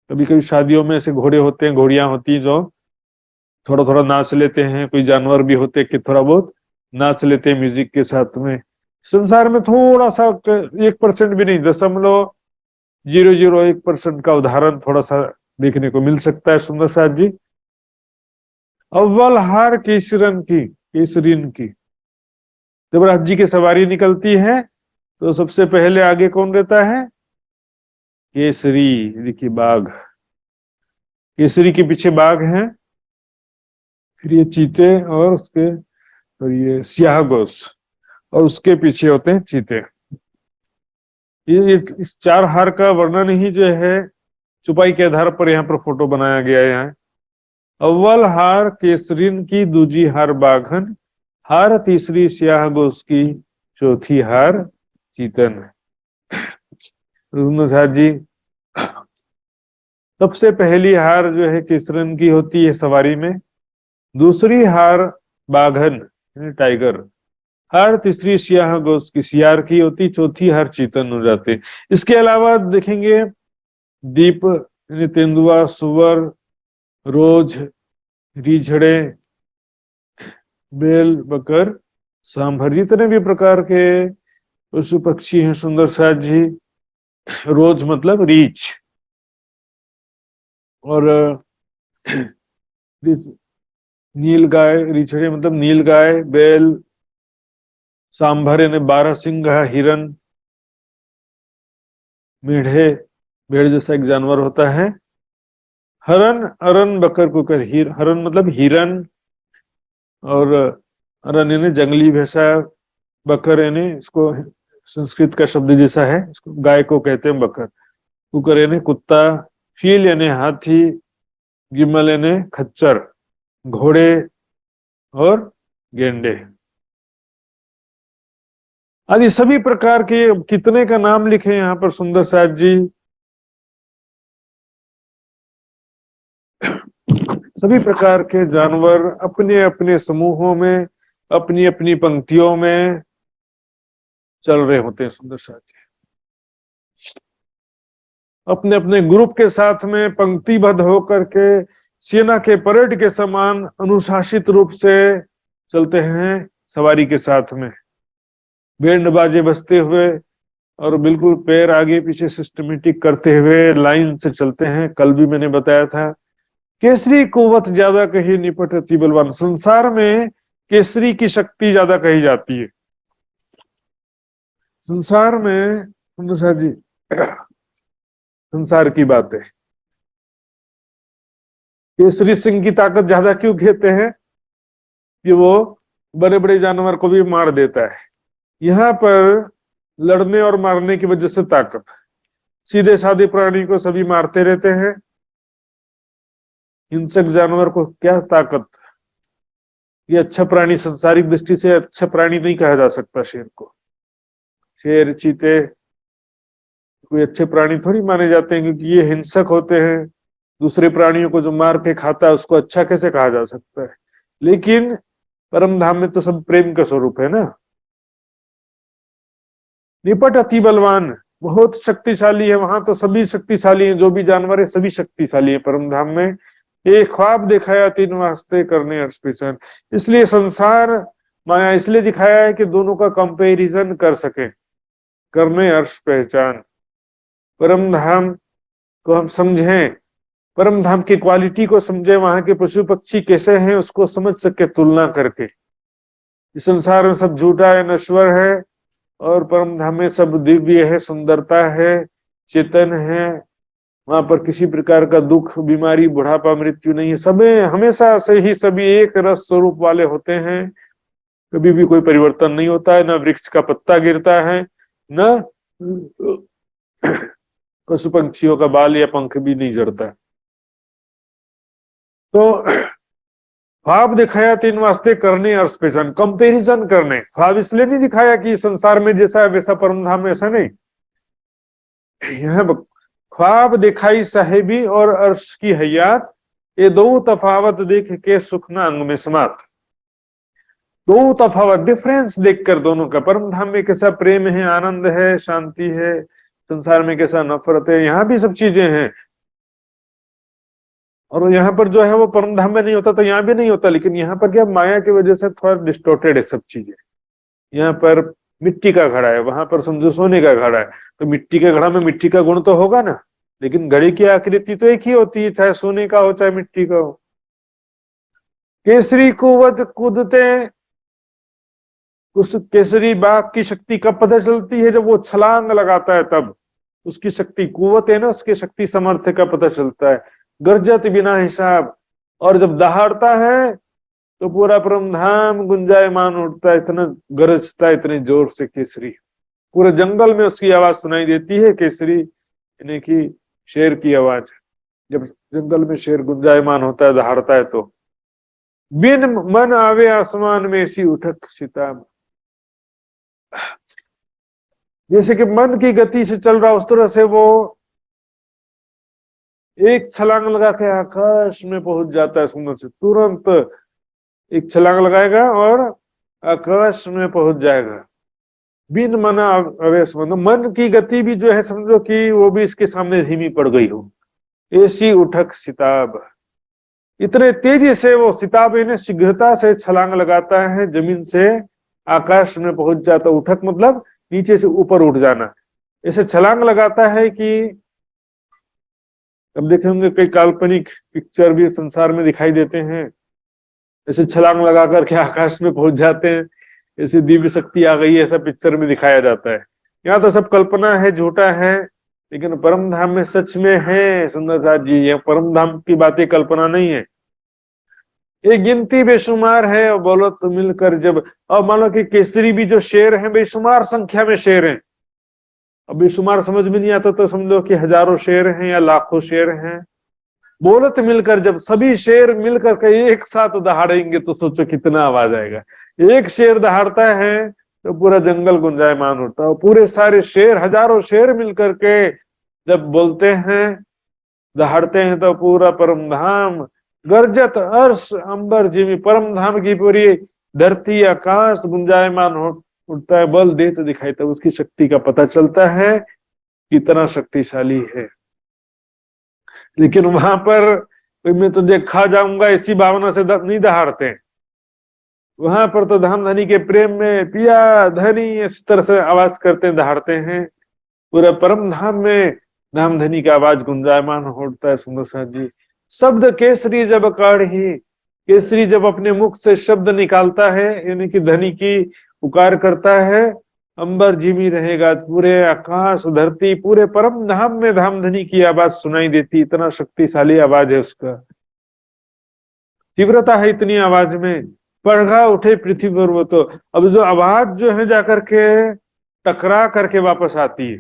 कभी कभी शादियों में ऐसे घोड़े होते हैं, घोड़ियां होती हैं जो थोड़ा थोड़ा नाच लेते हैं, कोई जानवर भी होते हैं कि थोड़ा बहुत नाच लेते हैं म्यूजिक के साथ में। संसार में थोड़ा सा 1% भी नहीं, 0.001% का उदाहरण थोड़ा सा देखने को मिल सकता है सुंदर साथ जी। अव्वल हार केसरीन की जब राज जी की सवारी निकलती है तो सबसे पहले आगे कौन रहता है? केसरी। देखिए बाघ, केसरी के पीछे बाघ है, फिर ये चीते और उसके, और ये सियाह गोस, और उसके पीछे होते हैं चीते। ये इस 4 हार का वर्णन ही जो है चुपाई के आधार पर यहाँ पर फोटो बनाया गया है। यहाँ अव्वल हार केसरीन की, दूजी हार बाघन, हार तीसरी सियाह गोस की, चौथी हार चीतन। जी सबसे पहली हार जो है केसरन की होती है सवारी में, दूसरी हार बाघन टाइगर, हार तीसरी सियाह गोस की सियार की होती, चौथी हार चीतन हो जाते। इसके अलावा देखेंगे दीप, तेंदुआ, सुअर, रोज, रीझड़े, बेल, बकर, सांभर, जितने भी प्रकार के पशु पक्षी हैं सुंदर साथ जी। रोज मतलब रीछ, और नील गाय, रीछड़े मतलब नील गाय, बैल, सांभर यानी 12 सिंह हिरन, मेढे, भेड़ जैसा एक जानवर होता है, हरन, अरन, बकर, कुकर, हरन मतलब हिरन, और अरन यानी जंगली भैंसा, बकर यानी इसको संस्कृत का शब्द जैसा है, इसको गाय को कहते हैं बकर, कुकर यानी कुत्ता, फील यानी हाथी, गिम्मल यानी खच्चर, घोड़े और गेंडे आदि सभी प्रकार के। कितने का नाम लिखे यहाँ पर सुंदर साथ जी? सभी प्रकार के जानवर अपने अपने समूहों में, अपनी अपनी पंक्तियों में चल रहे होते हैं सुंदर साथ जी, अपने अपने ग्रुप के साथ में पंक्तिबद्ध होकर के सेना के परेड के समान अनुशासित रूप से चलते हैं सवारी के साथ में, बैंड बाजे बजते हुए और बिल्कुल पैर आगे पीछे सिस्टमेटिक करते हुए लाइन से चलते हैं। कल भी मैंने बताया था केसरी कुवत ज्यादा कही निपट अति बलवान। संसार में केसरी की शक्ति ज्यादा कही जाती है। संसार में जी संसार की बात है, केसरी सिंह की ताकत ज्यादा क्यों कहते हैं? कि वो बड़े बड़े जानवर को भी मार देता है। यहाँ पर लड़ने और मारने की वजह से ताकत, सीधे साधे प्राणी को सभी मारते रहते हैं, हिंसक जानवर को क्या ताकत। ये अच्छा प्राणी, संसारिक दृष्टि से अच्छा प्राणी नहीं कहा जा सकता शेर को। शेर चीते कोई अच्छे प्राणी थोड़ी माने जाते हैं, क्योंकि ये हिंसक होते हैं। दूसरे प्राणियों को जो मार के खाता है उसको अच्छा कैसे कहा जा सकता है। लेकिन परम धाम में तो सब प्रेम का स्वरूप है ना। निपट अति बलवान, बहुत शक्तिशाली है। वहां तो सभी शक्तिशाली हैं, जो भी जानवर है सभी शक्तिशाली है परम धाम में। एक ख्वाब दिखाया तीन वास्ते करने अर्श पहचान। इसलिए संसार माया इसलिए दिखाया है कि दोनों का कंपैरिजन कर सके, करने अर्श पहचान। परम धाम को हम समझें, परम धाम की क्वालिटी को समझे, वहां के पशु पक्षी कैसे हैं उसको समझ सके तुलना करके। इस संसार में सब झूठा है, नश्वर है, और परम धाम में सब दिव्य है, सुंदरता है, चेतन है। वहां पर किसी प्रकार का दुख, बीमारी, बुढ़ापा, मृत्यु नहीं है। सब हमेशा से ही सभी एक रस स्वरूप वाले होते हैं, कभी भी कोई परिवर्तन नहीं होता है। न वृक्ष का पत्ता गिरता है, न पशु पंछियों का बाल या पंख भी नहीं झड़ता। तो ख्वाब दिखाया तीन वास्ते करने अर्श पहचान, कंपैरिजन करने। ख्वाब इसलिए नहीं दिखाया कि संसार में जैसा है वैसा परम धाम में, ऐसा नहीं। यह ख्वाब दिखाई साहेबी और अर्श की हयात, ये दो तफावत देख के सुखना अंग में समात। दो तफावत, डिफरेंस देखकर दोनों का, परम धाम में कैसा प्रेम है, आनंद है, शांति है, संसार में कैसा नफरत है। यहाँ भी सब चीजें हैं, और यहाँ पर जो है वो परम धाम में नहीं होता तो यहाँ भी नहीं होता। लेकिन यहाँ पर क्या, माया की वजह से थोड़ा डिस्टोर्टेड है सब चीजें। यहाँ पर मिट्टी का घड़ा है, वहां पर समझो सोने का घड़ा है, तो मिट्टी के घड़ा में मिट्टी का गुण तो होगा ना, लेकिन घड़े की आकृति तो एक ही होती है, चाहे सोने का हो चाहे मिट्टी का हो। केसरी कुवत कूदते, उस केसरी बाघ की शक्ति कब पता चलती है, जब वो छलांग लगाता है तब उसकी शक्ति, कुवत है ना, उसकी शक्ति सामर्थ्य का पता चलता है। गर्जत बिना हिसाब, और जब दहाड़ता है तो पूरा परम धाम गुंजायमान उठता है, इतना गरजता है इतने जोर से केसरी। पूरे जंगल में उसकी आवाज सुनाई देती है, केसरी यानी कि शेर की आवाज। जब जंगल में शेर गुंजायमान होता है, दहाड़ता है, तो बिन मन आवे आसमान में ऐसी उठक सिताब। जैसे कि मन की गति से चल रहा उस तरह से वो एक छलांग लगा के आकाश में पहुंच जाता है। सुंदर से तुरंत एक छलांग लगाएगा और आकाश में पहुंच जाएगा। बिन मना अवेश, मन की गति भी जो है समझो कि वो भी इसके सामने धीमी पड़ गई हो। ऐसी उठक सिताब, इतने तेजी से वो सिताब इन्हें शीघ्रता से छलांग लगाता है, जमीन से आकाश में पहुंच जाता। उठक मतलब नीचे से ऊपर उठ जाना। ऐसे छलांग लगाता है कि अब देखे होंगे कई काल्पनिक पिक्चर भी संसार में दिखाई देते हैं, ऐसे छलांग लगा करके आकाश में पहुंच जाते हैं, ऐसी दिव्य शक्ति आ गई है, ऐसा पिक्चर में दिखाया जाता है। यहाँ तो सब कल्पना है, झूठा है, लेकिन परम धाम में सच में है। सुंदर साथ जी, ये परम धाम की बातें कल्पना नहीं है, ये गिनती बेशुमार है। और बोलो तो मिलकर जब, और मान लो कि केसरी भी जो शेर है बेशुमार संख्या में शेर हैं। अब बेशुमार समझ में नहीं आता तो समझो कि हजारों शेर हैं या लाखों शेर हैं। बोलत मिलकर जब सभी शेर मिलकर के एक साथ दहाड़ेंगे तो सोचो कितना आवाज आएगा। एक शेर दहाड़ता है तो पूरा जंगल गुंजायमान होता है। पूरे सारे शेर, हजारों शेर मिलकर के जब बोलते हैं, दहाड़ते हैं, तो पूरा परम धाम गर्जत अर्श अंबर जिमी, परम धाम की पूरी धरती आकाश गुंजायमान उठता है। बल देत दिखाई, तब उसकी शक्ति का पता चलता है कितना शक्तिशाली है। लेकिन वहां पर मैं तो खा जाऊंगा इसी भावना से नहीं दहाड़ते। वहां पर तो धाम धनी के प्रेम में पिया धनी इस तरह से आवाज करते दहाड़ते हैं। पूरा परम धाम में धाम धनी का आवाज गुंजायमान होता है। सुंदर साथ जी, शब्द केसरी जब काढ़ी, केसरी जब अपने मुख से शब्द निकालता है, यानी कि धनी की पुकार करता है, अंबर जिमी रहेगा, पूरे आकाश धरती पूरे परम धाम में धाम धनी की आवाज सुनाई देती। इतना शक्तिशाली आवाज है उसका, तीव्रता है इतनी आवाज में। पड़घा उठे पृथ्वी पर वो तो। अब जो आवाज जो है जाकर के टकरा करके वापस आती है,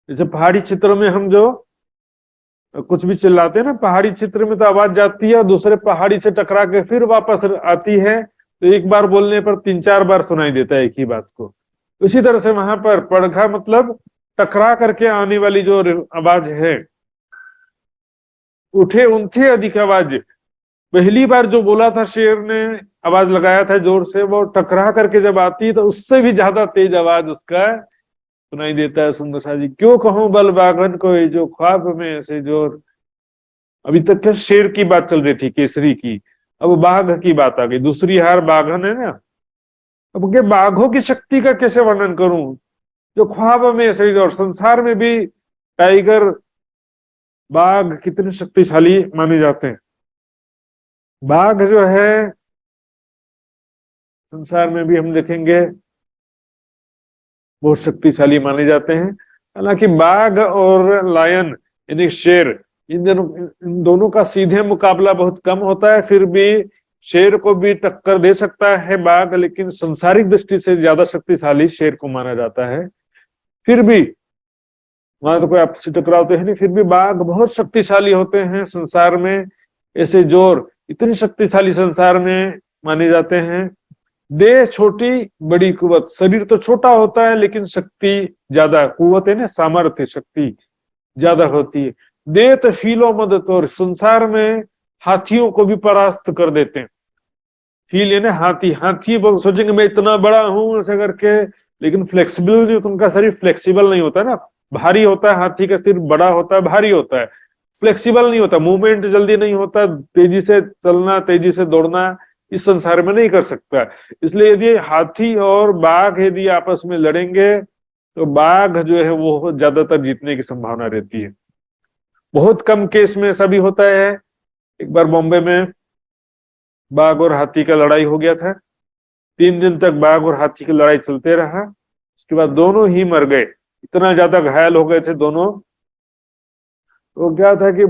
जैसे पहाड़ी क्षेत्रों में हम जो कुछ भी चिल्लाते हैं ना, पहाड़ी क्षेत्र में तो आवाज जाती है और दूसरे पहाड़ी से टकरा के फिर वापस आती है, तो एक बार बोलने पर 3-4 बार सुनाई देता है एक ही बात को। उसी तरह से वहां पर पड़घा मतलब टकरा करके आने वाली जो आवाज है, उठे उनसे अधिक आवाज। पहली बार जो बोला था शेर ने, आवाज लगाया था जोर से, वो टकरा करके जब आती है तो उससे भी ज्यादा तेज आवाज उसका सुनाई देता है। सुंदर सा जी, क्यों कहूं बल बाघन को ये जो ख्वाब में ऐसे जोर। अभी तक क्या शेर की बात चल रही थी, केसरी की, अब बाघ की बात आ गई। दूसरी हार बाघन है ना। अब के बाघों की शक्ति का कैसे वर्णन करूं, जो ख्वाब में ऐसे जोर। संसार में भी टाइगर, बाघ कितने शक्तिशाली माने जाते हैं। बाघ जो है संसार में भी हम देखेंगे बहुत शक्तिशाली माने जाते हैं। हालांकि बाघ और लायन यानी शेर, इन दोनों का सीधे मुकाबला बहुत कम होता है। फिर भी शेर को भी टक्कर दे सकता है बाघ, लेकिन संसारिक दृष्टि से ज्यादा शक्तिशाली शेर को माना जाता है। फिर भी वहां तो कोई आपसी टकराव तो है नहीं, फिर भी बाघ बहुत शक्तिशाली होते हैं संसार में। ऐसे जोर इतनी शक्तिशाली संसार में माने जाते हैं। देह छोटी बड़ी कुवत, शरीर तो छोटा होता है लेकिन शक्ति ज्यादा, कुवत है ना सामर्थ्य, शक्ति ज्यादा होती है। देह तो फीलो मदद, और संसार में हाथियों को भी परास्त कर देते हैं। फील है ना हाथी, हाथी सोचेंगे मैं इतना बड़ा हूं ऐसे करके, लेकिन फ्लेक्सिबल नहीं होता उनका शरीर, फ्लेक्सिबल नहीं होता ना। भारी होता है हाथी का सिर, बड़ा होता है, भारी होता है, फ्लेक्सिबल नहीं होता, मूवमेंट जल्दी नहीं होता, तेजी से चलना, तेजी से दौड़ना इस संसार में नहीं कर सकता। इसलिए यदि हाथी और बाघ यदि आपस में लड़ेंगे तो बाघ जो है वो ज्यादातर जीतने की संभावना रहती है। बहुत कम केस में ऐसा भी होता है। एक बार बॉम्बे में बाघ और हाथी का लड़ाई हो गया था। 3 दिन तक बाघ और हाथी की लड़ाई चलते रहा। उसके बाद दोनों ही मर गए, इतना ज्यादा घायल हो गए थे दोनों। तो क्या था कि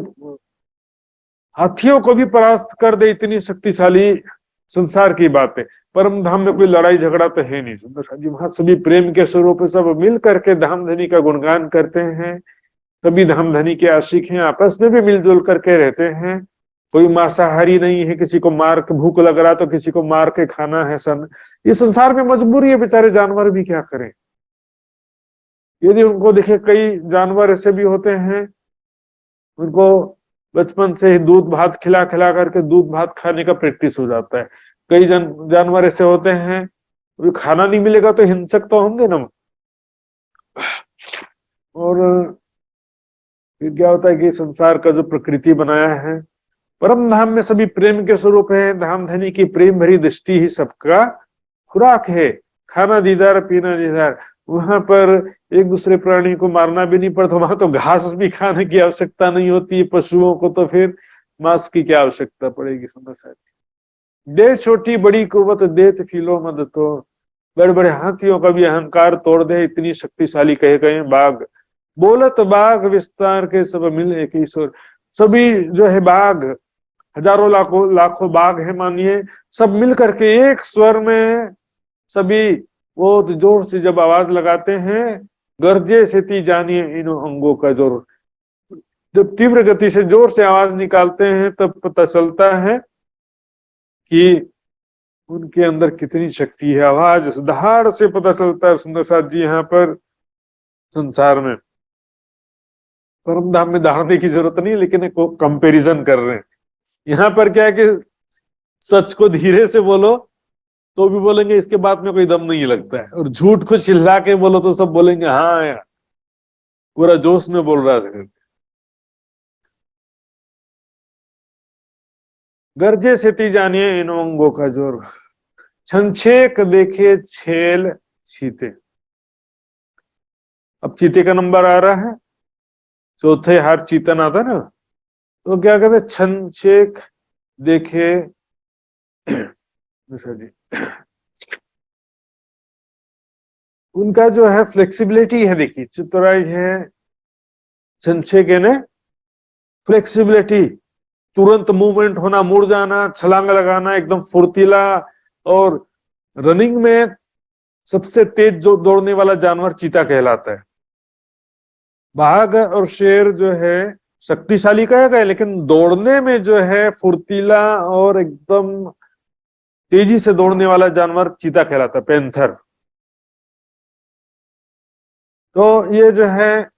हाथियों को भी परास्त कर दे, इतनी शक्तिशाली संसार की बात है। परम धाम में कोई लड़ाई झगड़ा तो है नहीं सुंदर जी, वहां सभी प्रेम के स्वरूप सब मिल करके धामधनी का गुणगान करते हैं। सभी धामधनी के आशिक हैं, आपस में भी मिलजुल करके रहते हैं। कोई मांसाहारी नहीं है, किसी को मार के भूख लग रहा तो किसी को मार के खाना है। ये संसार में मजबूरी है, बेचारे जानवर भी क्या करें। यदि उनको देखे, कई जानवर ऐसे भी होते हैं उनको बचपन से ही दूध भात खिला खिला करके दूध भात खाने का प्रैक्टिस हो जाता है। कई जानवर ऐसे होते हैं, खाना नहीं मिलेगा तो हिंसक तो होंगे ना। और फिर क्या होता है कि संसार का जो प्रकृति बनाया है, परम धाम में सभी प्रेम के स्वरूप है। धामधनी की प्रेम भरी दृष्टि ही सबका खुराक है। खाना दीदार, पीना दीदार। वहां पर एक दूसरे प्राणी को मारना भी नहीं पड़ता, वहां तो घास भी खाने की आवश्यकता नहीं होती है। पशुओं को तो फिर मांस की क्या आवश्यकता पड़ेगी। समझ दे छोटी बड़ी कुवत देत फीलो मद, तो बड़े बड़े हाथियों का भी अहंकार तोड़ दे, इतनी शक्तिशाली कहे गए बाघ। बोलत बाघ विस्तार के सब मिल एक ईश्वर। सभी जो है बाघ, हजारों लाखों लाखों बाघ है मानिए, सब मिल करके एक स्वर में सभी वो जोर से जब आवाज लगाते हैं, गर्जे से ती जानिए इन अंगों का जोर। जब तीव्र गति से जोर से आवाज निकालते हैं तब पता चलता है कि उनके अंदर कितनी शक्ति है। आवाज दहाड़ से पता चलता है। सुंदर साथ जी यहाँ पर संसार में परम धाम में दहाड़ने की जरूरत नहीं, लेकिन एक कंपैरिजन कर रहे हैं। यहाँ पर क्या है कि सच को धीरे से बोलो तो भी बोलेंगे इसके बाद में कोई दम नहीं लगता है, और झूठ को चिल्ला के बोलो तो सब बोलेंगे हाँ यार पूरा जोश में बोल रहा है। गर्जे से ती जानिए इन अंगों का जोर, छनछेक देखे छेल चीते। अब चीते का नंबर आ रहा है, चौथे हार चीतन आता ना, तो क्या कहते छनछेक देखे जी उनका जो है फ्लेक्सिबिलिटी है। देखिए चतुराई है, छनछेक है ना फ्लेक्सिबिलिटी, तुरंत मूवमेंट होना, मुड़ जाना, छलांग लगाना, एकदम फुर्तीला। और रनिंग में सबसे तेज जो दौड़ने वाला जानवर चीता कहलाता है। बाघ और शेर जो है शक्तिशाली कहा गया, लेकिन दौड़ने में जो है फुर्तीला और एकदम तेजी से दौड़ने वाला जानवर चीता कहलाता है, पैंथर। तो ये जो है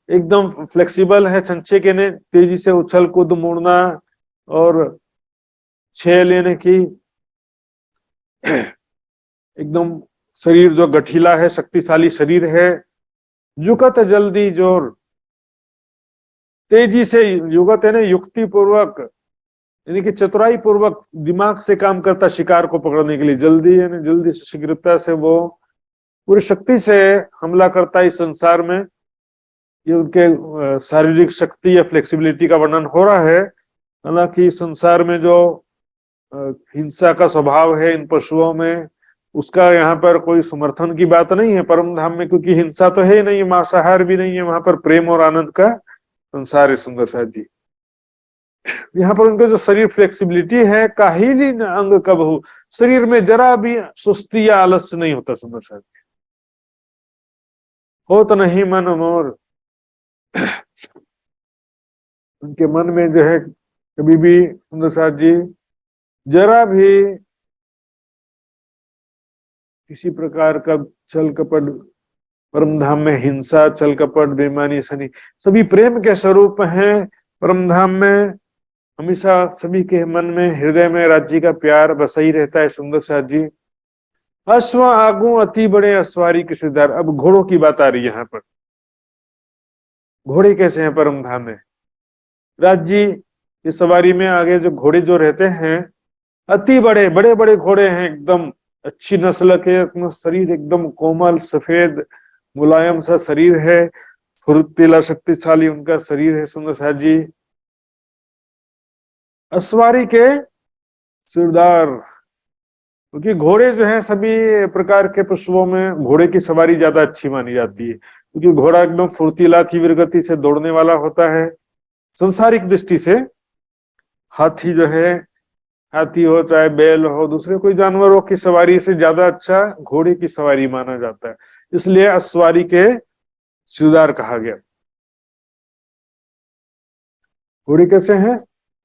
एकदम फ्लेक्सिबल है, छंछे के ने तेजी से उछल कूद मुड़ना और छह लेने की, एकदम शरीर जो गठीला है, शक्तिशाली शरीर है। युगत जल्दी जोर, तेजी से, युगत है ना युक्ति पूर्वक, यानी कि चतुराई पूर्वक दिमाग से काम करता शिकार को पकड़ने के लिए। जल्दी यानी जल्दी से, शीघ्रता से वो पूरी शक्ति से हमला करता है इस संसार में। ये उनके शारीरिक शक्ति या फ्लेक्सिबिलिटी का वर्णन हो रहा है। हालांकि संसार में जो हिंसा का स्वभाव है इन पशुओं में, उसका यहाँ पर कोई समर्थन की बात नहीं है परम धाम में, क्योंकि हिंसा तो है ही नहीं, मांसाहार भी नहीं है, वहां पर प्रेम और आनंद का संसार है। सुंदर साथ जी, यहाँ पर उनके जो शरीर फ्लेक्सिबिलिटी है, काहिली अंग कब हो, शरीर में जरा भी सुस्ती या आलस्य नहीं होता। सुंदर साथ जी, हो तो नहीं मन मोर, उनके मन में जो है कभी भी सुंदर साथ जी जरा भी किसी प्रकार का छल कपट, परम धाम में हिंसा, छल कपट, बेईमानी, शनि सभी प्रेम के स्वरूप हैं। परम धाम में हमेशा सभी के मन में, हृदय में राज्य का प्यार बसा ही रहता है। सुंदर साथ जी, अश्व आगू अति बड़े अश्वारी के सिद्धार। अब घोड़ों की बात आ रही है यहाँ पर। घोड़े कैसे हैं परम धाम में? राज्य इस सवारी में आगे जो घोड़े जो रहते हैं, अति बड़े बड़े बड़े घोड़े हैं, एकदम अच्छी नस्ल के, अपना शरीर एकदम कोमल सफेद मुलायम सा शरीर है, फुर्तीला शक्तिशाली उनका शरीर है। सुंदर साथ जी, अश्वारी के सिरदार, क्योंकि घोड़े जो है सभी प्रकार के पशुओं में घोड़े की सवारी ज्यादा अच्छी मानी जाती है, क्योंकि घोड़ा एकदम फुर्तीला, तीव्र गति से दौड़ने वाला होता है। संसारिक दृष्टि से हाथी जो है, हाथी हो चाहे बैल हो, दूसरे कोई जानवरों की सवारी से ज्यादा अच्छा घोड़े की सवारी माना जाता है, इसलिए अश्वारी के सिरदार कहा गया। घोड़े कैसे हैं?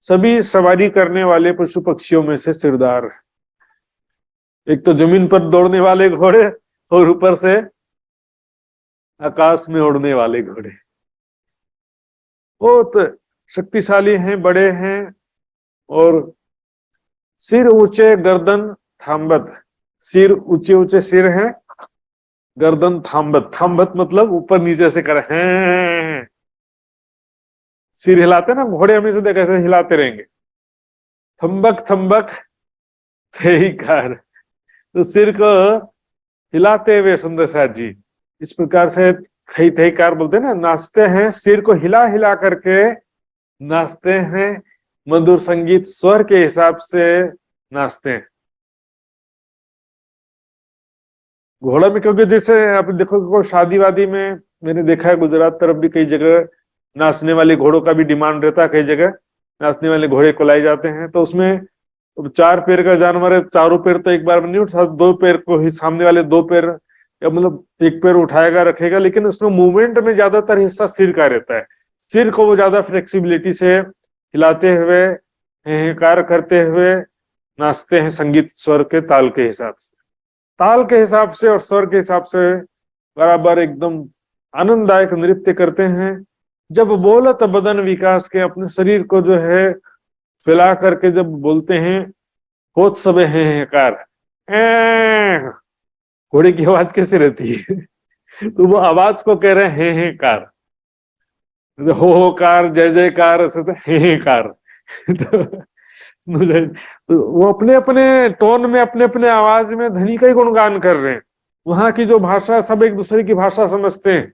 सभी सवारी करने वाले पशु पक्षियों में से सिरदार है। एक तो जमीन पर दौड़ने वाले घोड़े और ऊपर से आकाश में उड़ने वाले घोड़े, बहुत शक्तिशाली हैं, बड़े हैं, और सिर ऊंचे गर्दन थाम्बत, सिर ऊंचे ऊंचे सिर हैं, गर्दन थाम्बत, थाम्बत मतलब ऊपर नीचे से करे हैं, सिर हिलाते ना घोड़े, हमेशा देखा ऐसे हिलाते रहेंगे, थम्बक थम्बक थे कार, तो सिर को हिलाते हुए सुंदर साथ जी इस प्रकार से थई थई कार बोलते हैं ना, नाचते हैं, सिर को हिला हिला करके नाचते हैं, मधुर संगीत स्वर के हिसाब से नाचते हैं। घोड़ा में क्योंकि जैसे आप देखो शादी वादी में, मैंने देखा है गुजरात तरफ भी कई जगह नाचने वाले घोड़ों का भी डिमांड रहता है, कई जगह नाचने वाले घोड़े को लाए जाते हैं। तो उसमें 4 पैर का जानवर है, चारों पैर तो एक बार में नहीं उठा, 2 पैर को ही, सामने वाले 2 पैर या मतलब एक पैर उठाएगा रखेगा, लेकिन उसमें मूवमेंट में ज्यादातर हिस्सा सिर का रहता है। सिर को वो ज्यादा फ्लेक्सिबिलिटी से हिलाते हुए, हेकार करते हुए नाचते हैं, संगीत स्वर के ताल के हिसाब से, ताल के हिसाब से और स्वर के हिसाब से बराबर एकदम आनंददायक नृत्य करते हैं। जब बोलत बदन विकास के, अपने शरीर को जो है फैला करके जब बोलते हैं, होत सबे हेकार, घोड़े की आवाज कैसे रहती है? तो वो आवाज को कह रहे हैं कार, हो कार, जय जयकार, हे कार। तो वो अपने अपने टोन में, अपने अपने आवाज में धनी का ही गुणगान कर रहे हैं। वहां की जो भाषा, सब एक दूसरे की भाषा समझते हैं।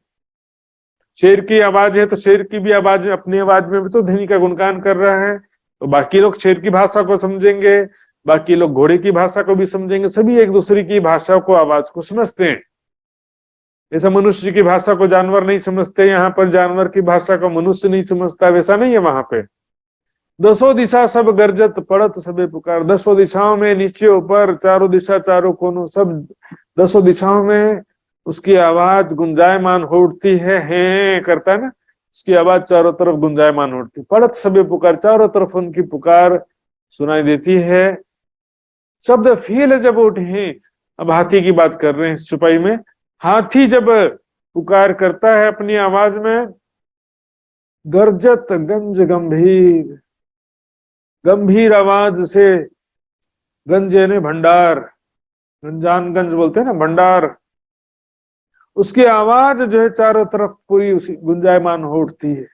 शेर की आवाज है तो शेर की भी आवाज, अपनी आवाज में भी तो धनी का गुणगान कर रहा है, तो बाकी लोग शेर की भाषा को समझेंगे, बाकी लोग घोड़े की भाषा को भी समझेंगे, सभी एक दूसरे की भाषा को, आवाज को समझते हैं। ऐसा मनुष्य की भाषा को जानवर नहीं समझते, यहाँ पर जानवर की भाषा को मनुष्य नहीं समझता, वैसा नहीं है वहां पे। दसों दिशा सब गर्जत पड़त सबे पुकार। दसों दिशाओं में, नीचे ऊपर, चारों दिशा, चारों कोनों, सब दसों दिशाओं में उसकी आवाज गुंजायमान हो उठती है करता है ना, उसकी आवाज चारों तरफ गुंजायमान हो उठती। पड़त सबे पुकार, चारों तरफ उनकी पुकार सुनाई देती है। शब्द फील जब उठे, अब हाथी की बात कर रहे हैं इस चुपाई में। हाथी जब पुकार करता है अपनी आवाज में, गर्जत गंज गंभीर, गंभीर आवाज से, गंज यानी भंडार, गंजान गंज बोलते हैं ना, भंडार, उसकी आवाज जो है चारों तरफ पूरी उसी गुंजायमान हो उठती है।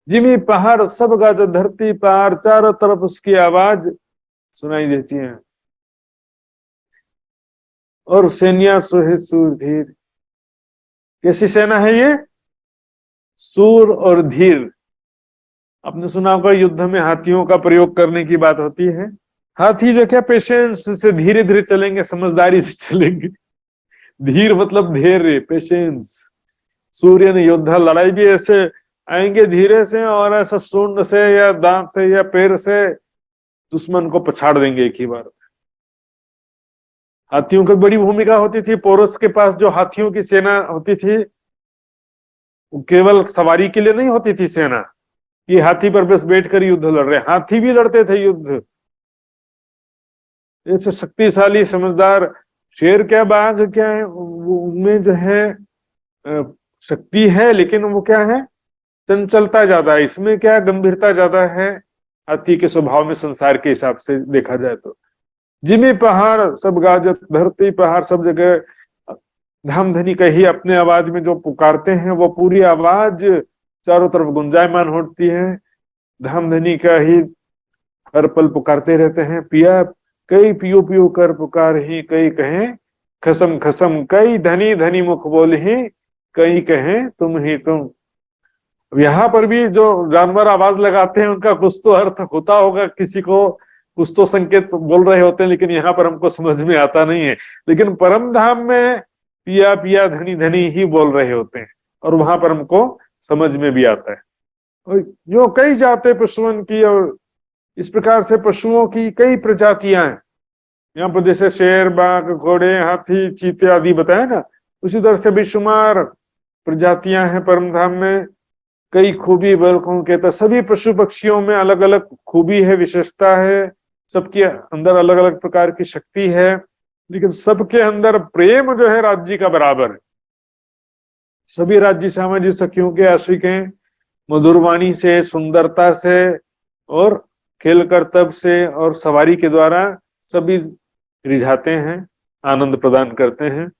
जिमी पहाड़ सब का जो धरती पार, चारों तरफ उसकी आवाज सुनाई देती है। और सैन्या सोहे सूर धीर, कैसी सेना है ये? सूर और धीर। आपने सुना होगा युद्ध में हाथियों का प्रयोग करने की बात होती है। हाथी जो क्या पेशेंस से धीरे धीरे चलेंगे, समझदारी से चलेंगे। धीर मतलब धैर्य, पेशेंस। सूर्य ने योद्धा, लड़ाई भी ऐसे आएंगे धीरे से, और ऐसा सूंड से या दांत से या पैर से दुश्मन को पछाड़ देंगे एक ही बार। हाथियों की बड़ी भूमिका होती थी। पोरस के पास जो हाथियों की सेना होती थी, वो केवल सवारी के लिए नहीं होती थी सेना कि हाथी पर बस बैठकर युद्ध लड़ रहे। हाथी भी लड़ते थे युद्ध। ऐसे शक्तिशाली समझदार शेर क्या, बाघ क्या है, उनमें जो है शक्ति है, लेकिन वो क्या है, चंचलता ज्यादा है। इसमें क्या गंभीरता ज्यादा है हाथी के स्वभाव में, संसार के हिसाब से देखा जाए तो। जिमी पहाड़ सब गाजत, धरती पहाड़ सब जगह धाम धनी का ही अपने आवाज में जो पुकारते हैं, वो पूरी आवाज चारों तरफ गुंजायमान होती है। धाम धनी का ही हर पल पुकारते रहते हैं। पिया कई पियो पियो कर पुकार ही, कई कहें खसम खसम, कई धनी धनी मुख बोल ही, कई कहें तुम ही तुम। यहाँ पर भी जो जानवर आवाज लगाते हैं उनका कुछ तो अर्थ होता होगा, किसी को कुछ तो संकेत बोल रहे होते हैं, लेकिन यहाँ पर हमको समझ में आता नहीं है। लेकिन परम धाम में पिया पिया धनी धनी ही बोल रहे होते हैं, और वहां पर हमको समझ में भी आता है। और यो कई जाते पशुओं की, और इस प्रकार से पशुओं की कई प्रजातियां हैं। यहाँ पर जैसे शेर, बाघ, घोड़े, हाथी, चीते आदि बताए ना, उसी तरह से बेशुमार प्रजातियां हैं परम धाम में। कई खूबी बलकों के, तो सभी पशु पक्षियों में अलग अलग खूबी है, विशेषता है, सबके अंदर अलग अलग प्रकार की शक्ति है, लेकिन सबके अंदर प्रेम जो है राज्य का बराबर है। सभी राज्य सामाजिक सखियों के आशिक हैं। मधुर वाणी से, सुंदरता से, और खेल करतब से और सवारी के द्वारा सभी रिझाते हैं, आनंद प्रदान करते हैं।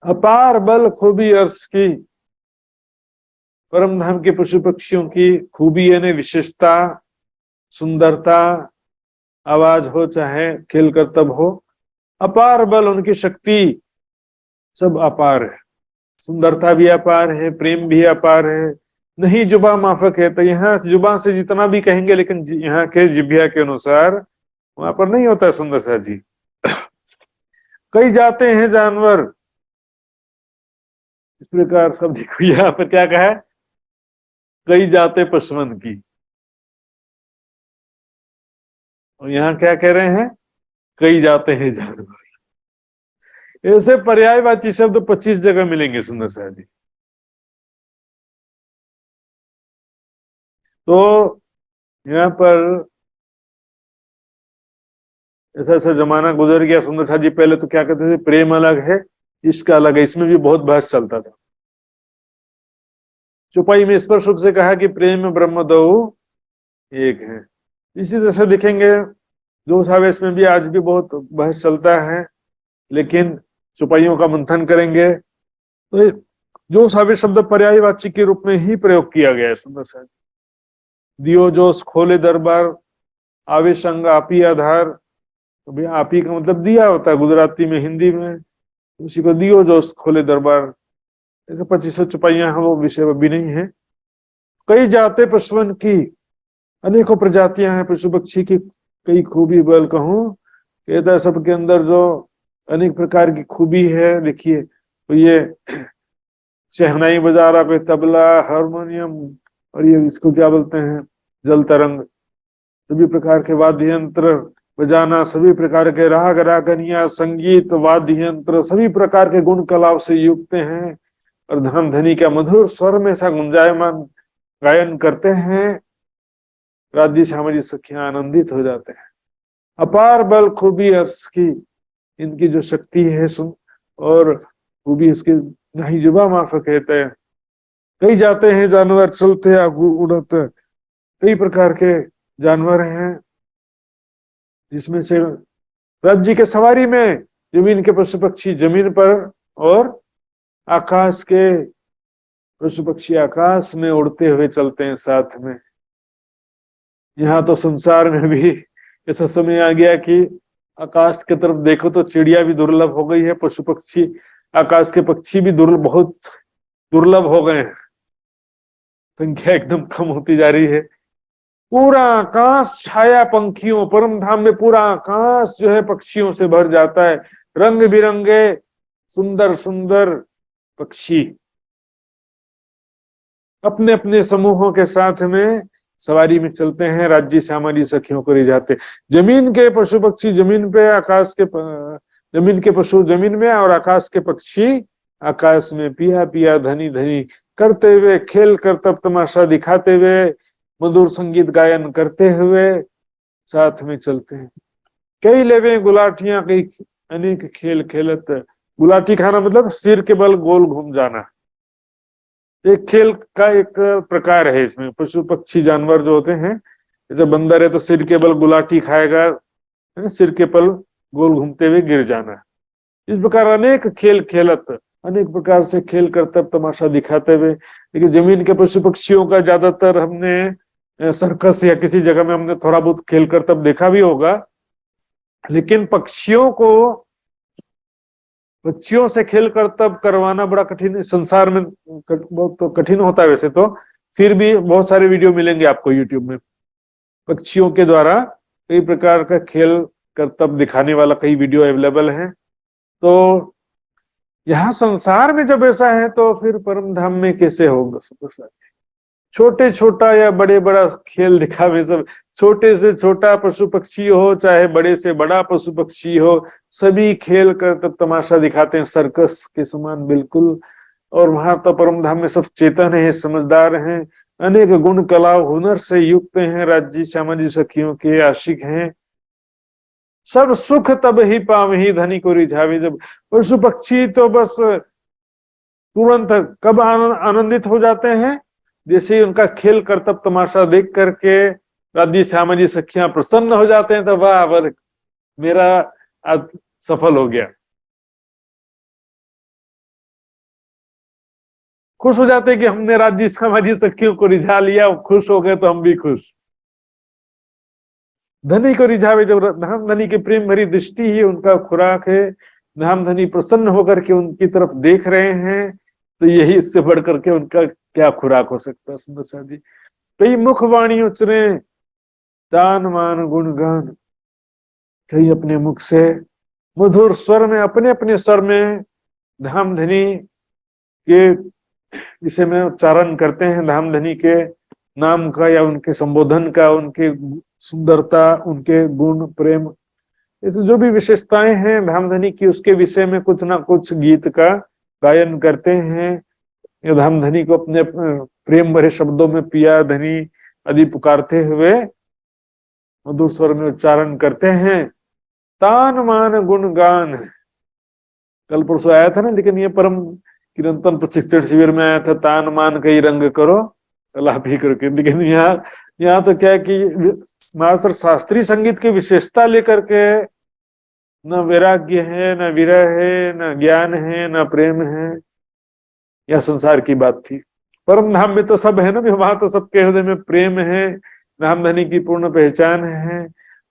अपार बल खूबी अर्श की, परम धाम के पशु पक्षियों की खूबी यानी विशेषता, सुंदरता, आवाज हो चाहे खेल करतब हो, अपार बल, उनकी शक्ति सब अपार है। सुंदरता भी अपार है, प्रेम भी अपार है। नहीं जुबा माफक है, तो यहाँ जुबा से जितना भी कहेंगे, लेकिन यहाँ के जिभ्या के अनुसार वहां पर नहीं होता सुंदर सा जी। कई जाते हैं जानवर, इस प्रकार सब देखो यहाँ पर क्या कहा है, कई जाते पशुओं की, और यहाँ क्या कह रहे हैं, कई जाते हैं जानवर। ऐसे पर्यायवाची शब्द 25 जगह मिलेंगे सुंदर सा जी। तो यहाँ पर ऐसा ऐसा जमाना गुजर गया सुंदर सा जी। पहले तो क्या कहते थे, प्रेम अलग है, इश्क अलग है, इसमें भी बहुत बहस चलता था। चौपाई में स्पष्ट रूप से कहा कि प्रेम ब्रह्म दो एक है। इसी तरह से देखेंगे जोश आवेश में भी आज भी बहुत बहस चलता है, लेकिन चौपाइयों का मंथन करेंगे तो जोश आवेश शब्द पर्यायवाची के रूप में ही प्रयोग किया गया है सुंदर सा। दियो जोश खोले दरबार, आवेश अंग आपी आधार। तो भाई आपी का मतलब दिया होता है गुजराती में, हिंदी में उसी को दियो जोश खोले दरबार। ऐसे 2500 चौपाइयां हैं, वो विषय भी नहीं है। कई जाते पशुओं की, अनेकों प्रजातियां हैं पशु पक्षी की, कई खूबी बल कहूं कहता है सबके अंदर जो अनेक प्रकार की खूबी है। देखिए तो ये शहनाई बजा रहा, कोई तबला, हारमोनियम, और ये इसको क्या बोलते हैं, जल तरंग, सभी प्रकार के वाद्य यंत्र बजाना, सभी प्रकार के राग रागनिया, संगीत, वाद्य यंत्र, सभी प्रकार के गुण कलाओं से युक्त हैं और धर्म धनी का मधुर स्वर में ऐसा गुंजायमान गायन करते हैं। राज्य श्यामली सखियां आनंदित हो जाते हैं। अपार बल खूबी अर्श की, इनकी जो शक्ति है सुन और खूबी इसके नहीं जुबा माफ कहते हैं। कई जाते हैं जानवर चलते आगू उड़त, कई प्रकार के जानवर हैं जिसमें से राज्य के सवारी में जमीन के पशु पक्षी जमीन पर और आकाश के पशु पक्षी आकाश में उड़ते हुए चलते हैं साथ में। यहाँ तो संसार में भी ऐसा समय आ गया कि आकाश की तरफ देखो तो चिड़िया भी दुर्लभ हो गई है, पशु पक्षी, आकाश के पक्षी भी बहुत दुर्लभ हो गए हैं, संख्या एकदम कम होती जा रही है। पूरा आकाश छाया पंखियों, परम धाम में पूरा आकाश जो है पक्षियों से भर जाता है। रंग बिरंगे सुंदर सुंदर पक्षी अपने अपने समूहों के साथ में सवारी में चलते हैं, राज्य श्यामली सखियों को रिझाते। जमीन के पशु पक्षी जमीन पे, आकाश के जमीन के पशु जमीन में और आकाश के पक्षी आकाश में पिया पिया धनी धनी करते हुए, खेल कर तब तमाशा दिखाते हुए, मधुर संगीत गायन करते हुए साथ में चलते हैं। कई लेवे गुलाटियां, कई अनेक खेल खेलत। गुलाटी खाना मतलब सिर के बल गोल घूम जाना, एक खेल का एक प्रकार है। इसमें पशु पक्षी जानवर जो होते हैं, जैसे बंदर है तो सिर के बल गुलाटी खाएगा, सिर के बल गोल घूमते हुए गिर जाना। इस प्रकार अनेक खेल खेलत, अनेक प्रकार से खेल कर तब तमाशा दिखाते हुए। लेकिन जमीन के पशु पक्षियों का ज्यादातर हमने सर्कस या किसी जगह में हमने थोड़ा बहुत खेल कर तब देखा भी होगा, लेकिन पक्षियों से खेल कर तब करवाना बड़ा कठिन, संसार में बहुत तो कठिन होता है वैसे तो, फिर भी बहुत सारे वीडियो मिलेंगे आपको यूट्यूब में, पक्षियों के द्वारा कई प्रकार का खेल कर तब दिखाने वाला कई वीडियो अवेलेबल हैं। तो यहाँ संसार में जब ऐसा है तो फिर परम धाम में कैसे होगा? छोटे छोटा या बड़े बड़ा खेल दिखावे, सब छोटे से छोटा पशु पक्षी हो चाहे बड़े से बड़ा पशु पक्षी हो, सभी खेल कर तब तमाशा दिखाते हैं सर्कस के समान बिल्कुल। और वहां तो परम धाम में सब चेतन है, समझदार हैं, अनेक गुण कला हुनर से युक्त हैं, राज्य श्यामली सखियों के आशिक हैं। सब सुख तब ही पावही धनी को रिझावे। जब पशु पक्षी तो बस तुरंत कब आनंदित हो जाते हैं, जैसे ही उनका खेल कर तब तमाशा देख करके राज्य श्यामली सखियां प्रसन्न हो जाते हैं, तो वाह मेरा आज सफल हो गया, खुश हो जाते हैं कि हमने राज्य श्यामली सखियों को रिझा लिया, खुश हो गए तो हम भी खुश। धनी को रिझावे, जब धाम धनी के प्रेम भरी दृष्टि ही उनका खुराक है, धाम धनी प्रसन्न होकर के उनकी तरफ देख रहे हैं, तो यही इससे बढ़ करके उनका क्या खुराक हो सकता है। सुंदर जी, कई मुख वाणी उचरे तान मान गुणगान, कई अपने मुख से मधुर स्वर में, अपने अपने स्वर में धाम धनी के विषय में उच्चारण करते हैं, धाम धनी के नाम का या उनके संबोधन का, उनके सुंदरता, उनके गुण प्रेम, ऐसे जो भी विशेषताएं हैं धामधनी की, उसके विषय में कुछ ना कुछ गीत का गायन करते हैं। धामधनी को अपने प्रेम भरे शब्दों में पिया धनी आदि पुकारते हुए मधुर स्वर में उच्चारण करते हैं। तान मान गुणगान, कल परसों आया था ना, लेकिन ये परम किरंतन प्रशिक्षण शिविर में आया था, तान मान कई रंग करो कला भी करके। लेकिन यहाँ तो क्या है कि मास्टर शास्त्रीय संगीत की विशेषता लेकर के न वैराग्य है, न विरह है, न ज्ञान है, न प्रेम है, यह संसार की बात थी। परम धाम में तो सब है ना, भी वहां तो सबके हृदय में प्रेम है, धामधनी की पूर्ण पहचान है,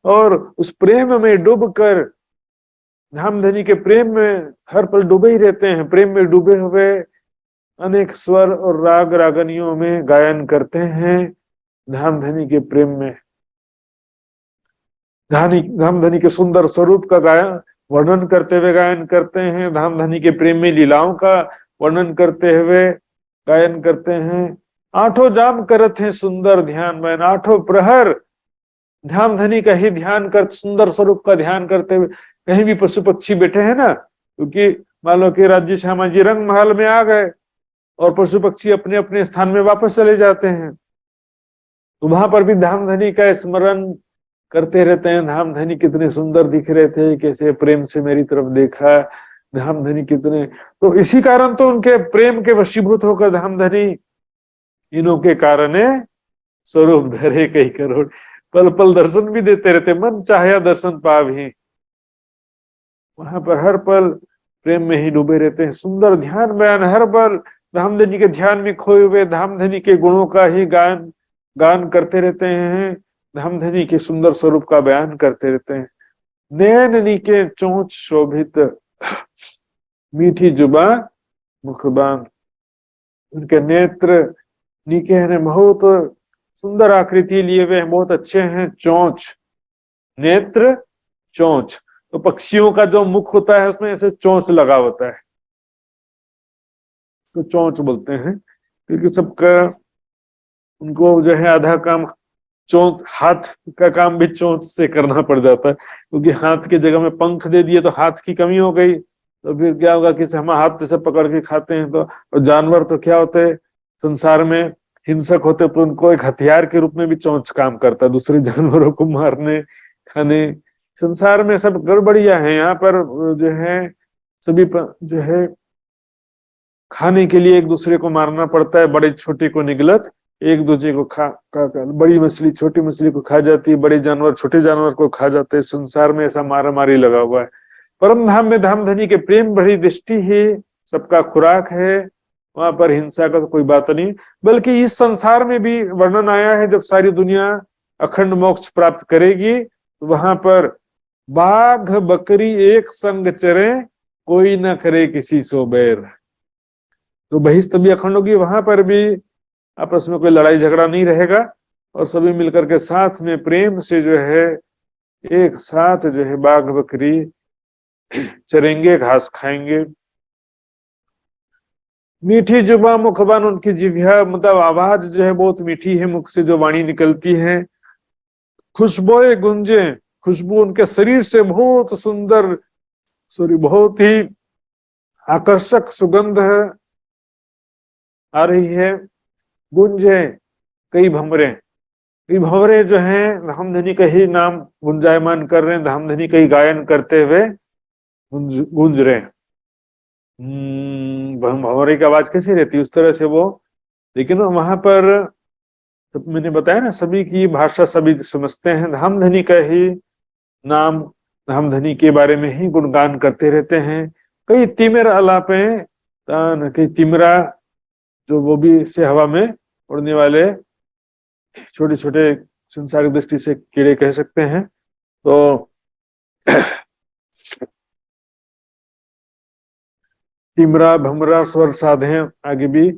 और उस प्रेम में डूब कर धामधनी के प्रेम में हर पल डूबे ही रहते हैं। प्रेम में डूबे हुए अनेक स्वर और राग रागनियों में गायन करते हैं, धामधनी के प्रेम में धामधनी के सुंदर स्वरूप का गायन वर्णन करते हुए गायन करते हैं, धामधनी के प्रेम में लीलाओं का वर्णन करते हुए गायन करते हैं, आठों जाम करत हैं सुंदर ध्यान में, आठों प्रहर ध्यान धनी का ही ध्यान कर, सुंदर स्वरूप का ध्यान करते हुए। कहीं भी पशु पक्षी बैठे हैं ना, क्योंकि मान लो कि राज्य श्यामा जी रंग महल में आ गए और पशु पक्षी अपने अपने स्थान में वापस चले जाते हैं, तो वहां पर भी धाम धनी का स्मरण करते रहते हैं। धाम धनी कितने सुंदर दिख रहे थे, कैसे प्रेम से मेरी तरफ देखा, धाम धनी कितने, तो इसी कारण तो उनके प्रेम के वशीभूत होकर धाम धनी इन्हों के कारण स्वरूप धरे कई करोड़, पल पल दर्शन भी देते रहते, मन चाहे दर्शन पावहीं। वहां पर हर पल प्रेम में ही डूबे रहते हैं। सुंदर ध्यान बयान, हर पल धामधनी के ध्यान में खोए हुए धामधनी के गुणों का ही गान करते रहते हैं, धामधनी के सुंदर स्वरूप का बयान करते रहते हैं। नयन नीके चोंच शोभित, मीठी जुबा मुखबान। उनके नेत्र नीके हैं, बहुत सुंदर आकृति लिए हुए हैं, बहुत अच्छे हैं। चोंच, नेत्र, चोंच, तो पक्षियों का जो मुख होता है उसमें ऐसे चोंच लगा होता है, तो चोंच बोलते हैं। क्योंकि सबका उनको जो है आधा काम चोंच, हाथ का काम भी चोंच से करना पड़ जाता है, क्योंकि हाथ की जगह में पंख दे दिए तो हाथ की कमी हो गई, तो फिर क्या होगा कि हम हाथ से पकड़ के खाते हैं। तो जानवर तो क्या होते हैं, संसार में हिंसक होते, तो उनको एक हथियार के रूप में भी चोंच काम करता है, दूसरे जानवरों को मारने खाने। संसार में सब गड़बड़िया है, यहाँ पर जो है सभी जो है खाने के लिए एक दूसरे को मारना पड़ता है, बड़े छोटे को निगलत एक दूसरे को खा बड़ी मछली छोटी मछली को खा जाती है, बड़े जानवर छोटे जानवर को खा जाते हैं। संसार में ऐसा मारा मारी लगा हुआ है। परम धाम में धाम धनी के प्रेम भरी दृष्टि ही सबका खुराक है, वहां पर हिंसा का तो कोई बात नहीं। बल्कि इस संसार में भी वर्णन आया है, जब सारी दुनिया अखंड मोक्ष प्राप्त करेगी तो वहां पर बाघ बकरी एक संग चरे, कोई ना करे किसी सो बैर। तो बहिष्ठ भी अखंड होगी, वहां पर भी आपस में कोई लड़ाई झगड़ा नहीं रहेगा, और सभी मिलकर के साथ में प्रेम से जो है एक साथ जो है बाघ बकरी चरेंगे, घास खाएंगे। मीठी जुबा मुखबान, उनकी जिह्वा मतलब आवाज जो है बहुत मीठी है, मुख से जो वाणी निकलती है। खुशबोए गुंजे, खुशबू उनके शरीर से बहुत सुंदर, सॉरी बहुत ही आकर्षक सुगंध है आ रही है। गुंजे, कई भंवरे जो हैं धामधनी का ही नाम गुंजायमान कर रहे हैं, धामधनी का ही गायन करते हुए गूंज रहे हैं। भंवरे की आवाज कैसी रहती है उस तरह से वो, लेकिन वहां पर तो मैंने बताया ना सभी की भाषा सभी समझते हैं, धामधनी का ही नाम, धामधनी के बारे में ही गुणगान करते रहते हैं। कई तिमिर अलापे, कई तिमरा जो वो भी से हवा में उड़ने वाले छोटे छोटे संसारिक दृष्टि से कीड़े कह सकते हैं। तो तिमरा भमरा स्वर साधे, आगे भी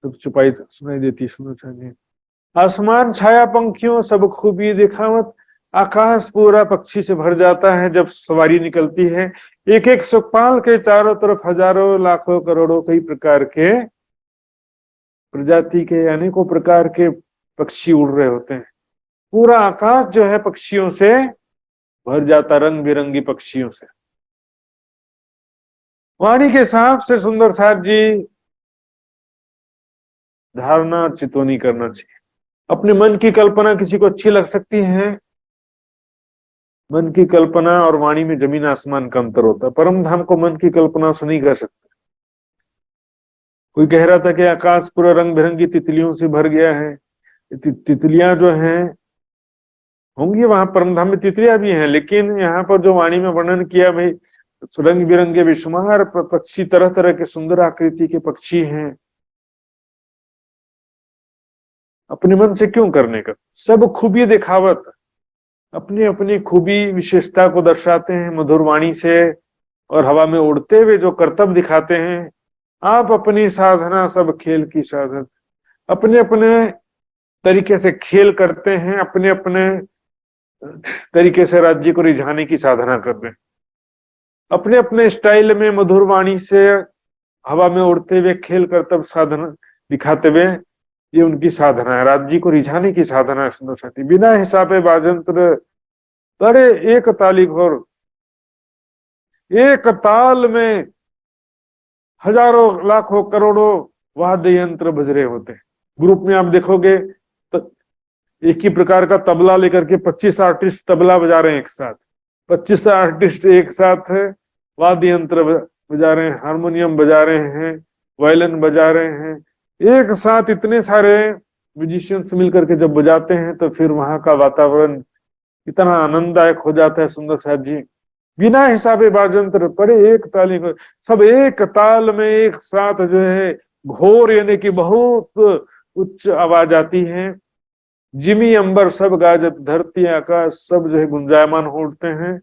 सब छुपाई सुनाई देती, सुनना चाहिए। आसमान छाया पंखियों सब खूबी दिखावत, आकाश पूरा पक्षी से भर जाता है जब सवारी निकलती है। एक एक सुखपाल के चारों तरफ हजारों लाखों करोड़ों कई प्रकार के प्रजाति के अनेकों प्रकार के पक्षी उड़ रहे होते हैं। पूरा आकाश जो है पक्षियों से भर जाता, रंग बिरंगी पक्षियों से। वाणी के हिसाब से सुंदर साहब जी धारणा चितौनी करना चाहिए। अपने मन की कल्पना किसी को अच्छी लग सकती है, मन की कल्पना और वाणी में जमीन आसमान का अंतर होता है। परम धाम को मन की कल्पना से नहीं कर सकते। कोई कह रहा था कि आकाश पूरा रंग बिरंगी तितलियों से भर गया है। तितलियां जो हैं होंगी वहां परम धाम में, तितलियां भी हैं, लेकिन यहाँ पर जो वाणी में वर्णन किया भाई रंग बिरंगे बेशुमार पक्षी, तरह तरह के सुंदर आकृति के पक्षी हैं। अपने मन से क्यों करने का, सब खूबी दिखावत, अपनी अपनी खूबी विशेषता को दर्शाते हैं मधुर वाणी से, और हवा में उड़ते हुए जो कर्तव्य दिखाते हैं। आप अपनी साधना सब खेल की साधन, अपने अपने तरीके से खेल करते हैं, अपने अपने तरीके से राज्य को रिझाने की साधना कर रहे हैं, अपने अपने स्टाइल में मधुर वाणी से हवा में उड़ते हुए खेल कर्तव्य साधना दिखाते हुए ये उनकी साधना है, राज्य को रिझाने की साधना है सुंदर साथी। बिना हिसाबे बाजंत्र बड़े एक ताली घोर, एक ताल में हजारों लाखों करोड़ों वाद्य यंत्र बज रहे होते हैं। ग्रुप में आप देखोगे तो एक ही प्रकार का तबला लेकर के 25 आर्टिस्ट तबला बजा रहे हैं एक साथ, 25 आर्टिस्ट एक साथ वाद्य यंत्र बजा रहे हैं, हारमोनियम बजा रहे हैं, वायलिन बजा रहे हैं, एक साथ इतने सारे म्यूजिशियंस मिलकर के जब बजाते हैं तो फिर वहां का वातावरण इतना आनंददायक हो जाता है सुंदर साथ जी। बिना हिसाबे बाजंत्र पड़े एक ताली को, सब एक ताल में एक साथ जो है घोर यानी कि बहुत उच्च आवाज आती है। जिमी अंबर सब गाजत, धरती आकाश सब जो है गुंजायमान हो उठते हैं।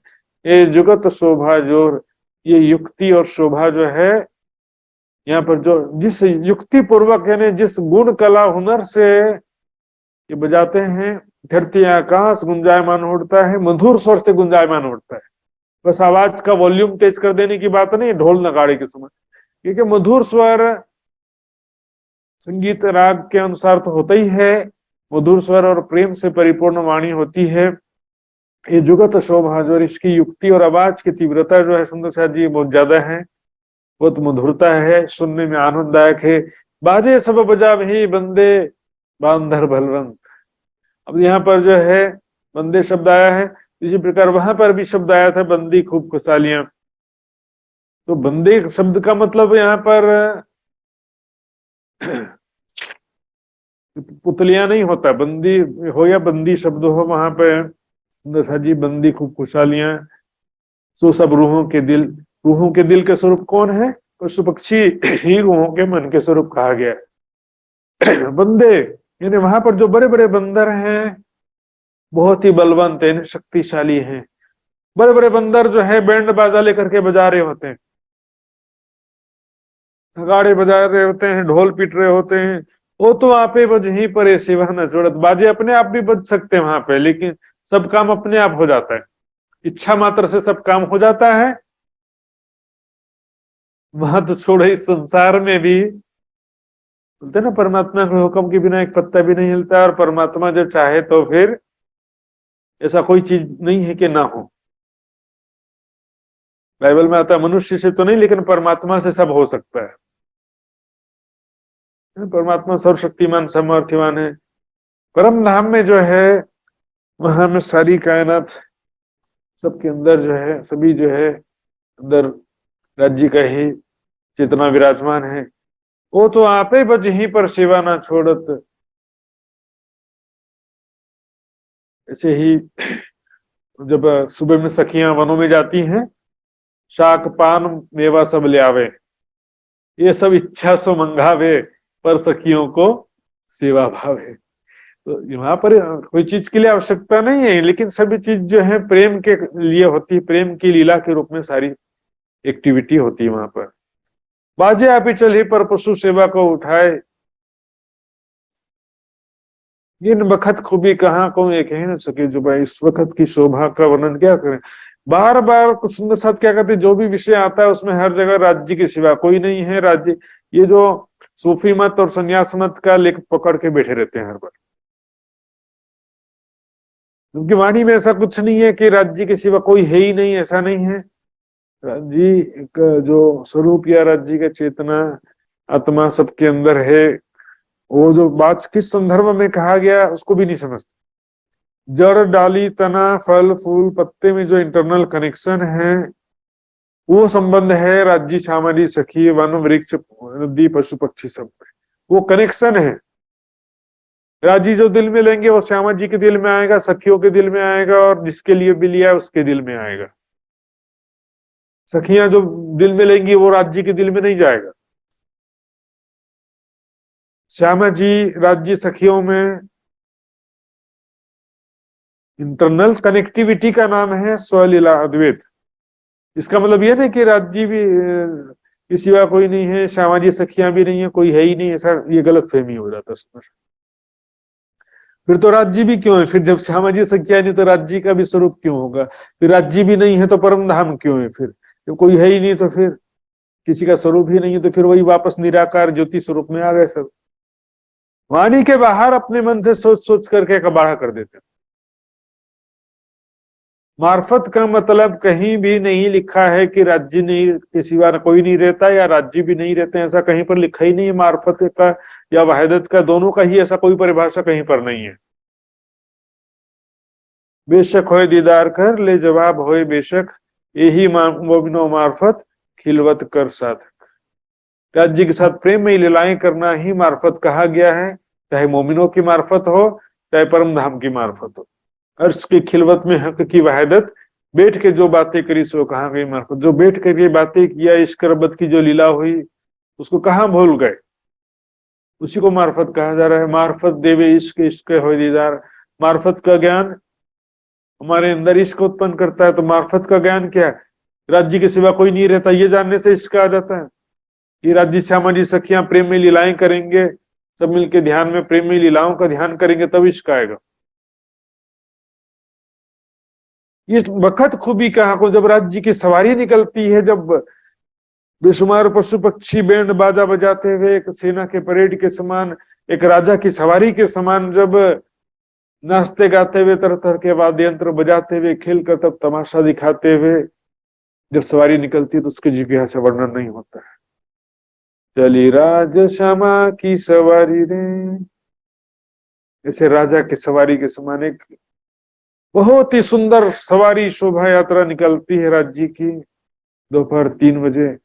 ये जुगत शोभा जोर, ये युक्ति और शोभा जो है यहाँ पर जो जिस युक्ति पूर्वक यानी जिस गुण कला हुनर से ये बजाते हैं, धरती आकाश गुंजायमान उठता है, मधुर स्वर से गुंजायमान उठता है। बस आवाज का वॉल्यूम तेज कर देने की बात नहीं, ढोल नगाड़े के समय, क्योंकि मधुर स्वर संगीत राग के अनुसार तो होता ही है, मधुर स्वर और प्रेम से परिपूर्ण वाणी होती है। ये जुगत शोभा जो, इसकी युक्ति और आवाज की तीव्रता जो है सुंदर साथ जी बहुत ज्यादा है, बहुत मधुरता है, सुनने में आनंददायक है। बाजे सब बजा भी बंदे बांधर बलवंत। अब यहाँ पर जो है बंदे शब्द आया है, इसी प्रकार वहां पर भी शब्द आया था बंदी खूब खुशहालियां। तो बंदे शब्द का मतलब यहाँ पर पुतलियां नहीं होता, बंदी हो या बंदी शब्द हो, वहां पे जी बंदी खूब खुशहालियां। सो सब रूहों के दिल, रूहों के दिल के स्वरूप कौन है? पशु पक्षी ही रूहों के मन के स्वरूप कहा गया। बंदे यानी वहां पर जो बड़े बड़े बंदर हैं बहुत ही बलवंत है, शक्तिशाली हैं। बड़े बड़े बंदर जो है बैंड बाजा लेकर के बजा रहे होते हैं, नगाड़े बजा रहे होते हैं, ढोल पीट रहे होते हैं। वो तो आपे बज ही पर सिवा न जोड़त, बाजे अपने आप भी बज सकते हैं वहां पे, लेकिन सब काम अपने आप हो जाता है, इच्छा मात्र से सब काम हो जाता है। वहां तो छोड़ो, इस संसार में भी बोलते ना परमात्मा के हुक्म के बिना एक पत्ता भी नहीं हिलता, और परमात्मा जो चाहे तो फिर ऐसा कोई चीज नहीं है कि ना हो। बाइबल में आता है मनुष्य से तो नहीं लेकिन परमात्मा से सब हो सकता है। परमात्मा सर्वशक्तिमान समर्थवान है। परम धाम में जो है वहां में सारी कायनात सबके अंदर जो है, सभी जो है अंदर राज्य का ही चेतना विराजमान है। वो तो आपे बज ही पर सेवा ना छोड़त। ऐसे ही जब सुबह में सखियां वनों में जाती हैं, शाक पान मेवा सब ले आवे, ये सब इच्छा सो मंगावे, पर सखियों को सेवा भावे। तो यहाँ पर कोई चीज के लिए आवश्यकता नहीं है, लेकिन सभी चीज जो है प्रेम के लिए होती है, प्रेम की लीला के रूप में सारी एक्टिविटी होती है वहां पर। बाजे आप ही चले पर पशु सेवा को उठाए, इन बखत खूबी कहाँ को ये कह न सके जो भाई इस वक्त की शोभा का वर्णन क्या करें। बार बार कुछ सुंदर साथ क्या कहते हैं, जो भी विषय आता है उसमें हर जगह राज्य के सिवा कोई नहीं है। राज्य, ये जो सूफी मत और संन्यास मत का लेख पकड़ के बैठे रहते हैं हर बार, क्योंकि वाणी में ऐसा कुछ नहीं है कि राज्य के सिवा कोई है ही नहीं, ऐसा नहीं है। राज्य का जो स्वरूप या राज्य का चेतना आत्मा सबके अंदर है, वो जो बात किस संदर्भ में कहा गया उसको भी नहीं समझते। जड़ डाली तना फल फूल पत्ते में जो इंटरनल कनेक्शन है वो संबंध है राज्य सामाजी सखी वन वृक्ष नदी पशु पक्षी सब में वो कनेक्शन है। राजी जो दिल में लेंगे वो श्यामा जी के दिल में आएगा, सखियों के दिल में आएगा, और जिसके लिए भी लिया उसके दिल में आएगा। सखियां जो दिल में लेंगी वो राज्य के दिल में नहीं जाएगा। श्यामा जी राज्य सखियों में इंटरनल कनेक्टिविटी का नाम है स्वलीला अद्वैत। इसका मतलब यह नहीं कि राज्य भी के सिवा कोई नहीं है, श्यामा जी सखियां भी नहीं है, कोई है ही नहीं, ऐसा ये गलत फहमी हो जाता है। फिर तो राज्य भी क्यों है? फिर जब श्यामा जी सखियां नहीं तो राज्य का भी स्वरूप क्यों होगा? फिर राज्य भी नहीं है तो परम धाम क्यों है? फिर जब कोई है ही नहीं तो फिर किसी का स्वरूप ही नहीं है, तो फिर वही वापस निराकार ज्योति स्वरूप में आ गए सब। वाणी के बाहर अपने मन से सोच सोच करके कबाड़ा कर देते हैं। मार्फत का मतलब कहीं भी नहीं लिखा है कि राज्य नहीं के सिवा कोई नहीं रहता या राज्य भी नहीं रहते, ऐसा कहीं पर लिखा ही नहीं है। मार्फत का या वहदत का, दोनों का ही ऐसा कोई परिभाषा कहीं पर नहीं है। बेशक होए दीदार कर ले जवाब होए बेशक, यही मोमिनो मार्फत खिलवत कर साधक। राज्य के साथ प्रेम में लीलाएं करना ही मार्फत कहा गया है, चाहे मोमिनों की मार्फत हो चाहे परम धाम की मार्फत हो। अर्श की खिलवत में हक की वहदत, बैठ के जो बातें करी सो कहाँ गई मार्फत। जो बैठ करके बातें किया, इश्क रबत की जो लीला हुई उसको कहाँ भूल गए, उसी को मार्फत कहा जा रहा है। मार्फत देवे इश्क इश्क हो दीदार। मार्फत का ज्ञान हमारे अंदर इश्क उत्पन्न करता है। तो मार्फत का ज्ञान क्या है? राज्य के सिवा कोई नहीं रहता, ये जानने से इश्क आ जाता है कि राज्य श्यामा जी सखियां प्रेम में लीलाएं करेंगे, सब मिलके ध्यान में प्रेम में लीलाओं का ध्यान करेंगे, तब इश्क आएगा। इस वक्त खूबी कहा को, जब राज्य की सवारी निकलती है, जब बेशुमार पशु पक्षी बैंड बाजा बजाते हुए एक सेना के परेड के समान, एक राजा की सवारी के समान जब नाचते गाते हुए, तरह तरह के वाद्य यंत्र बजाते हुए, खेल कर तब तमाशा दिखाते हुए जब सवारी निकलती है, तो उसके जिज्ञासा से वर्णन नहीं होता है। चली राज श्यामा की सवारी रे, ऐसे राजा की सवारी के समान एक बहुत ही सुंदर सवारी शोभा यात्रा निकलती है राज्य की। दोपहर 3 बजे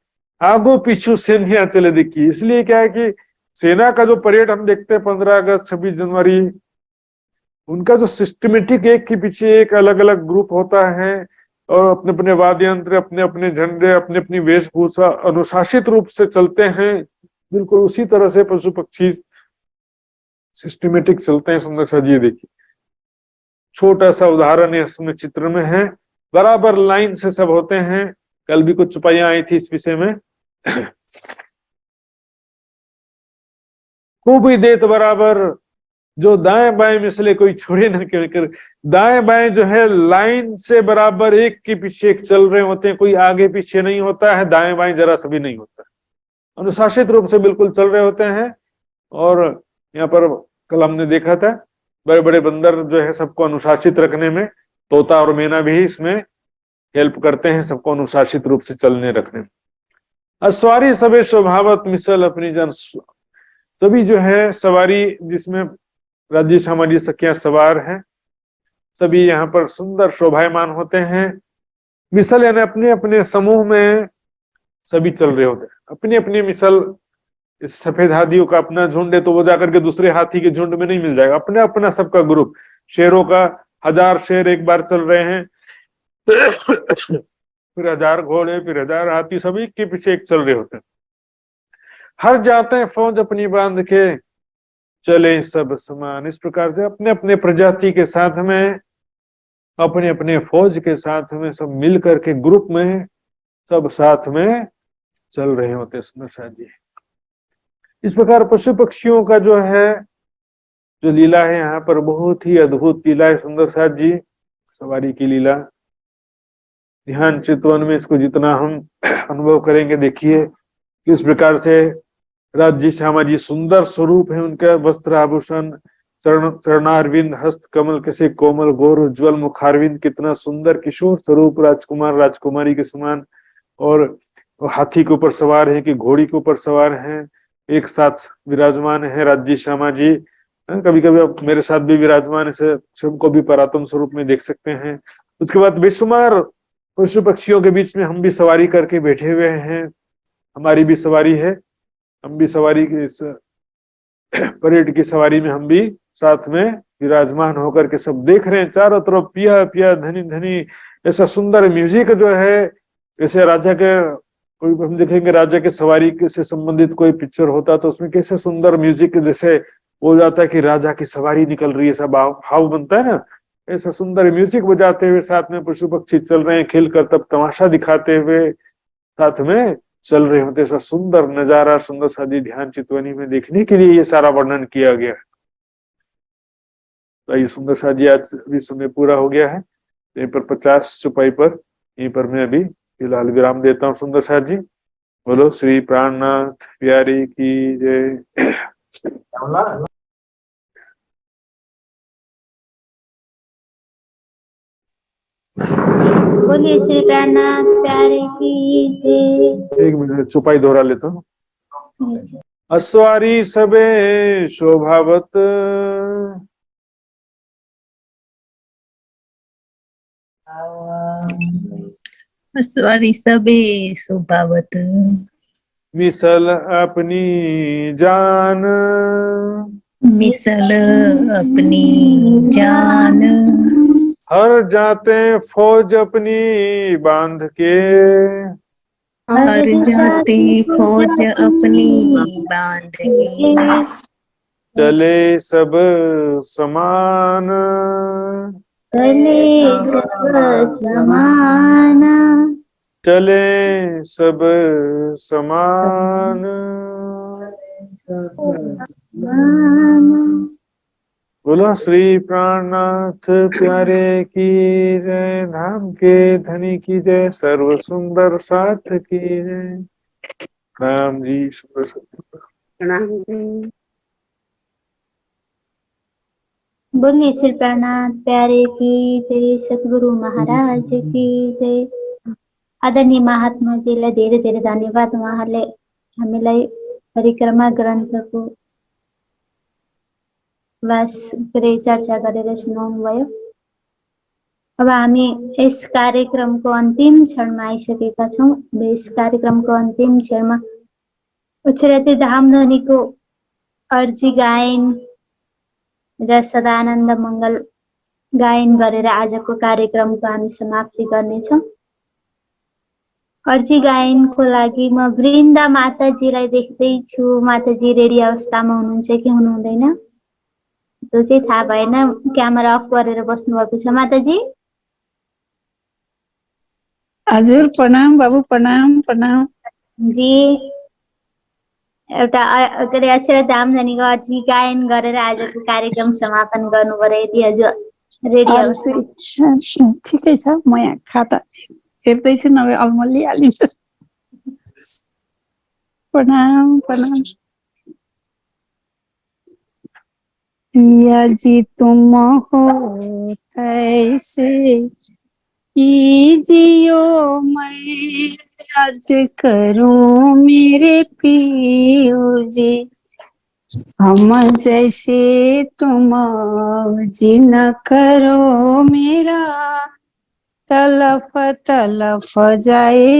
आगो पीछू सेना चले दिखी। इसलिए क्या है कि सेना का जो परेड हम देखते हैं 15 अगस्त 26 जनवरी, उनका जो सिस्टमेटिक एक के पीछे एक अलग अलग ग्रुप होता है और अपने अपने वाद्य यंत्र, अपने अपने झंडे, अपने अपनी वेशभूषा अनुशासित रूप से चलते हैं, बिल्कुल उसी तरह से पशु पक्षी सिस्टमेटिक चलते हैं। सुंदर सा जी देखिए, छोटा सा उदाहरण इसमें चित्र में है, बराबर लाइन से सब होते हैं। कल भी कुछ चुपाइयां आई थी इस विषय में। खूब ही देत बराबर, जो दाएं बाएं मिसले कोई छोड़े ना कर, दाएं बाएं जो है लाइन से बराबर एक के पीछे एक चल रहे होते हैं, कोई आगे पीछे नहीं होता है, दाएं बाएं जरा सभी नहीं होता, अनुशासित रूप से बिल्कुल चल रहे होते हैं। और यहाँ पर कल हमने देखा था बड़े बड़े बंदर जो है सबको अनुशासित रखने में, तोता और मैना भी इसमें हेल्प करते हैं सबको अनुशासित रूप से चलने रखने में। अस्वारी सबे स्वभावत मिसल अपनी जन, सभी जो है सवारी जिसमें राज्य श्यामा जी सखियां सवार हैं, सभी यहाँ पर सुंदर शोभायमान होते हैं। मिसल यानी अपने अपने समूह में सभी चल रहे होते हैं, अपनी अपनी मिसल। इस सफेद हाथियों का अपना झुंड है तो वो जाकर के दूसरे हाथी के झुंड में नहीं मिल जाएगा, अपना अपना सबका ग्रुप। शेरों का 1000 शेर एक बार चल रहे हैं, फिर 1000 घोड़े, फिर 1000 हाथी, सभी के पीछे एक चल रहे होते हैं। हर जाते हैं फौज अपनी बांध के, चले सब समान। इस प्रकार से अपने अपने प्रजाति के साथ में, अपने अपने फौज के साथ में सब मिल करके ग्रुप में सब साथ में चल रहे होते सुंदर जी। इस प्रकार पशु पक्षियों का जो है जो लीला है यहाँ पर बहुत ही अद्भुत लीला है सुंदर साथ जी, सवारी की लीला। ध्यान चितवन में इसको जितना हम अनुभव करेंगे, देखिए किस प्रकार से राज्य श्यामा जी सुंदर स्वरूप है, उनका वस्त्र आभूषण, चरणारविंद, हस्त कमल कैसे कोमल, गौर उज्ज्वल मुखारविंद, कितना सुंदर किशोर स्वरूप राजकुमार राजकुमारी के समान। और हाथी के ऊपर सवार है कि घोड़ी के ऊपर सवार हैं, एक साथ विराजमान है राज्य श्यामा जी। कभी कभी आप मेरे साथ भी विराजमान है, सबको भी परात्म स्वरूप में देख सकते हैं। उसके बाद बेशुमार पशु पक्षियों के बीच में हम भी सवारी करके बैठे हुए हैं, हमारी भी सवारी है, हम भी सवारी की इस परेड की सवारी में हम भी साथ में विराजमान होकर के सब देख रहे हैं। चारों तरफ पिया पिया धनी धनी, ऐसा सुंदर म्यूजिक जो है, जैसे राजा के कोई हम देखेंगे राजा के सवारी से संबंधित कोई पिक्चर होता तो उसमें कैसे सुंदर म्यूजिक जैसे हो जाता है कि राजा की सवारी निकल रही है, ऐसा भाव बनता है ना। ऐसा सुंदर म्यूजिक बजाते हुए साथ में पशु पक्षी चल रहे हैं, खेल कर तब तमाशा दिखाते हुए साथ में चल रहे होते। ऐसा सुंदर नजारा सुंदर शादी ध्यान चितवनी में देखने के लिए ये सारा वर्णन किया गया है। तो ये सुंदर शादी आज भी समय पूरा हो गया है, यहीं पर 50 चुपाई पर यहीं पर मैं अभी फिलहाल विराम देता हूँ। सुंदर साथ जी बोलो श्री प्राणनाथ प्यारी की जय। बोलिए श्री प्राणनाथ प्यारे की जय। एक मिनट चुपाई दोहरा लेता हूँ। अस्वारी सबे शोभावत अस्वारी सबे शोभावत मिसल अपनी जान मिसल अपनी जान हर जाते फौज अपनी बांध के हर जाति फौज अपनी बांध के चले सब समान चले सब समान चले सब समान बोलो श्री प्राणनाथ प्यारे की जय। धाम के धनी की जय। सर्व सुंदर साथ की जय। राम जी सुंदर प्रणाम जी। बोलिए श्री प्राणनाथ प्यारे की जय। सद्गुरु महाराज की जय। आदरणीय महात्माजीलाई धेरै धेरै धन्यवाद। उहाँहरूले हामीलाई परिक्रमा ग्रन्थको वास चर्चा गरेर सुनाउनु भयो। अब हामी यस कार्यक्रमको अन्तिम क्षणमा आइसकेका छौँ। यस कार्यक्रमको अन्तिम क्षणमा उच्चरती धामधनीको अर्जी गायन र सदानन्द मङ्गल गायन गरेर आजको कार्यक्रमको हामी समाप्ति गर्नेछौँ। अर्जी गायनको लागि म वृन्दा माताजीलाई देख्दैछु। माताजी रेडी अवस्थामा हुनुहुन्छ कि हुनुहुँदैन त्यो चाहिँ थाहा भएन। क्यामेरा अफ गरेर बस्नु भएको छ माताजी। हजुर प्रणाम बाबु प्रणाम प्रणाम जी एउटा के अरे अक्षर धामधनीको अर्जी गायन गरेर आजको कार्यक्रम समापन गर्नुभयो। यदि हजुर रेडी अवस्था। ठिकै छ। म यहाँ खाता हेर्दैछु नभए अल्मलिहालिन्छ। प्रणाम प्रणाम। पिया जी तुम हो कैसे कीजियो मैं अर्ज करूं मेरे पियो जी। हम जैसे तुम जी न करो मेरा तलफ तलफ जाए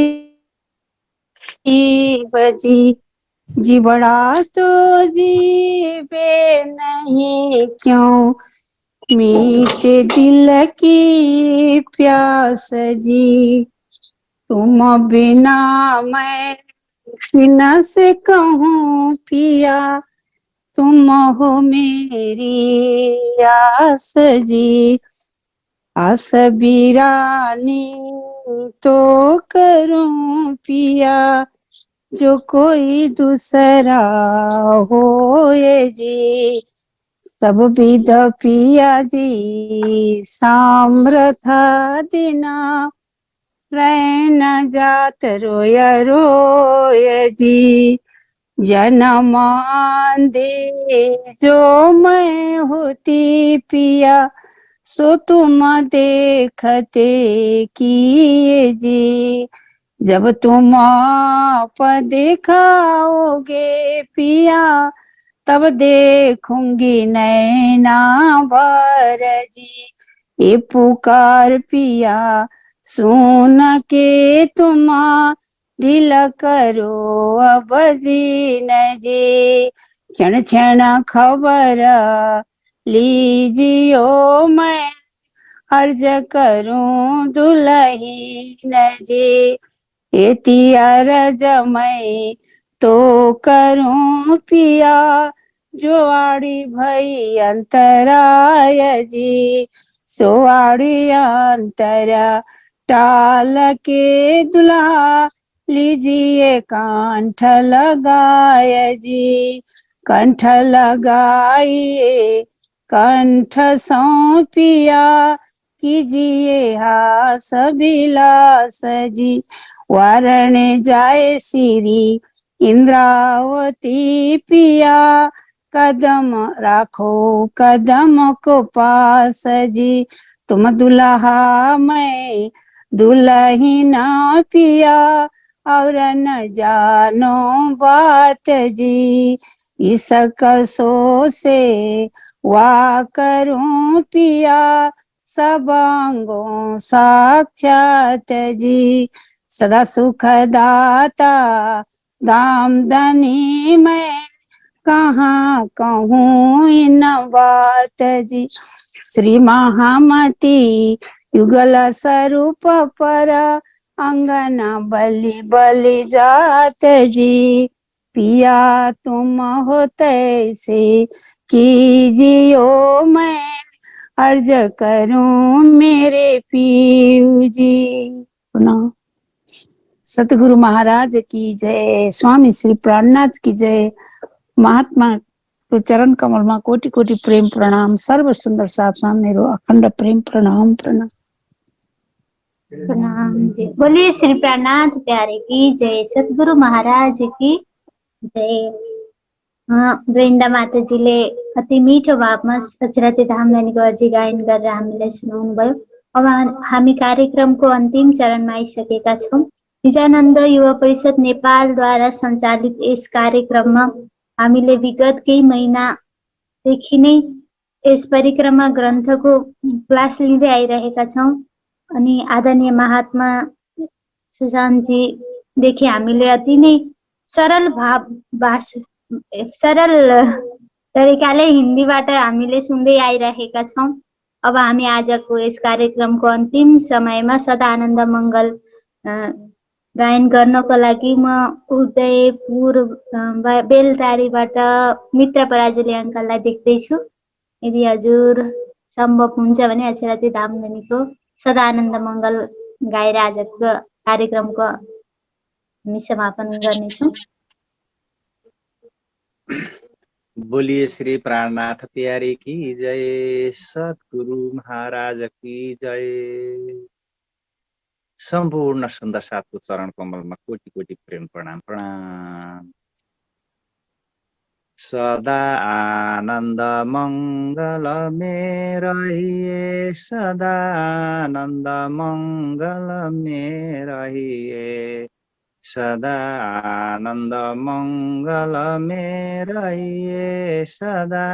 बजी जी बड़ा तो जीवे नहीं क्यों मीठे दिल की प्यास जी। तुम बिना मैं बिना से कहूँ पिया तुम हो मेरी आस जी। आस बीरानी तो करूं पिया जो कोई दूसरा हो ये जी। सब विध पिया जी साम्रथा दिना रैन जात रोय रोय जी। जन्म दे जो मैं होती पिया सो तुम देखते किए जी। जब तुम आप दिखाओगे पिया तब देखूंगी नैना भर जी। ये पुकार पिया सुन के तुम ढील करो अब जी न जी। क्षण क्षण खबर लीजियो मैं अर्ज करूं दुल्हीन जी। अर्ज मैं तो करूं पिया जो आड़ी भई अंतराय जी। सोआड़ी अंतरा टाल के दुल्हा लीजिए कंठ लगाय जी। कंठ लगाइए कंठ सौंपिया कीजिए हास विलास जी। वारण जाए श्री इंद्रावती पिया कदम राखो कदम को पास जी। तुम दुल्हा मैं दुल्हीन पिया, और न जानो बात जी। इस कसो से वाह करूं पिया, सब अंगों साक्षात जी। सदा सुख दाता दाम दनी मैं, कहाँ कहूँ इन बात जी। श्री महामती युगल स्वरूप पर, अंगना बलि बलि जात जी। पिया तुम हो तैसे कीजियो, मैं अर्ज करूं मेरे पीयू जी। पुनः सतगुरु महाराज की जय, स्वामी श्री प्राणनाथ की जय। महात्मा तो चरण कमल में कोटि कोटि प्रेम प्रणाम। सर्व सुंदर साथ सामने रो अखंड प्रेम प्रणाम प्रणाम। प्रणाम जी। बोलिए श्री प्राणनाथ प्यारे की जय, सतगुरु महाराज की जय। हाँ, वृंदा माता जी ले अति मीठो भावमा सचराती धामधनी अर्जी गायन गरेर हामीलाई सुनाउनु भयो। अब हामी कार्यक्रमको अन्तिम चरणमा आइसकेका छौँ। निजानन्द युवा परिषद नेपालद्वारा सञ्चालित यस कार्यक्रममा हामीले विगत केही महिनादेखि नै यस परिक्रमा ग्रन्थको क्लास लिँदै आइरहेका छौँ। अनि आदरणीय महात्मा सुशान्तजीदेखि हामीले अति नै सरल सरल तरिकाले हिन्दीबाट हामीले सुन्दै आइरहेका छौँ। अब हामी आजको यस कार्यक्रमको अन्तिम समयमा सदा आनन्द मङ्गल गायन गर्नको लागि म उदयपुर बेलटारीबाट मित्र पराजुली अङ्कललाई देख्दैछु। यदि हजुर सम्भव हुन्छ भने अक्षराती धामधनीको सदा आनन्द मङ्गल गाएर आजको कार्यक्रमको हामी समापन गर्नेछौँ। बोलिए श्री प्राणनाथ प्यारे की जय, सतगुरु महाराज की जय। सम्पूर्ण सुन्दर साथको चरण कमलमा कोटि कोटि प्रेम प्रणाम प्रणाम। सदा आनन्द मङ्गल में रहिए, सदा आनन्द मङ्गल में रहिए, सदा आनन्द मङ्गल में रहिए, सदा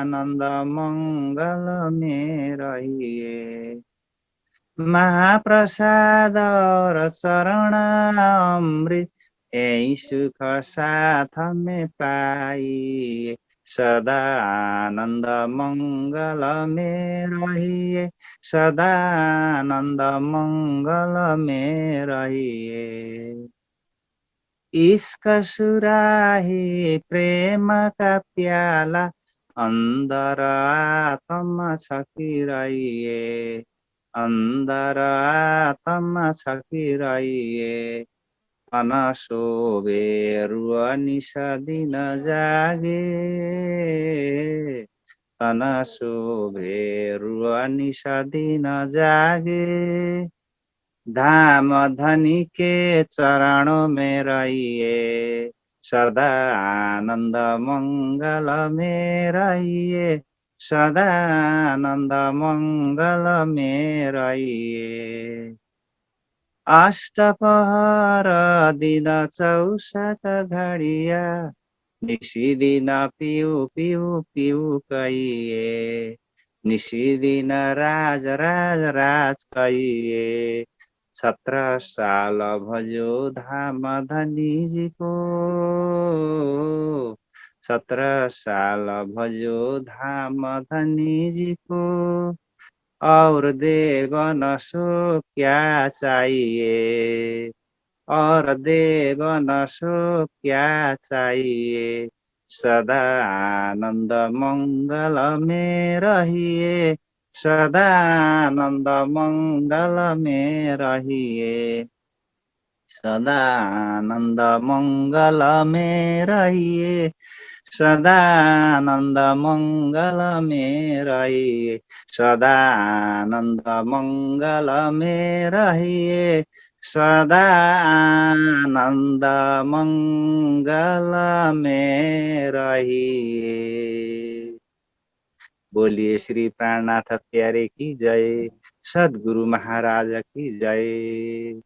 आनन्द मङ्गल में रहिए। महाप्रसाद और चरण अमृत यही सुख साथ में पाइए, सदा आनन्द मङ्गल में रहिए, सदा आनन्द मङ्गल में रहिए। इश्क सुराही प्रेम का प्याला अंदर आत्मा छकिरहिए, अंदर आत्मा छकिरहिए। मन शोभे रुआ निश दिन जागे, तन शोभे रुआ निश दिन जागे। धाम धनी के चरणों में रहिए, सदा आनंद मंगल में रहिए, सदा आनंद मंगल में रहिए। अष्टपहर दिन 64 घड़िया, निसी दिन पिउ पिउ पिउ कहिए, निसी दिन राज राज राज कहिए। 17 साल भजो धाम धनी जी को, 17 साल भजो धाम धनी जी को। और देवन सो क्या चाहिए, और देवन सो क्या चाहिए। सदा आनंद मंगल में रहिए, सदा आनंद मंगल में रहिए, सदा आनंद मंगल में रहिए, सदा आनंद मंगल में रहिए, सदा आनंद मंगल में रहिए, सदा आनंद मंगल में रहिए। बोलिए श्री प्राणनाथ प्यारे की जय, सद्गुरु महाराज की जय,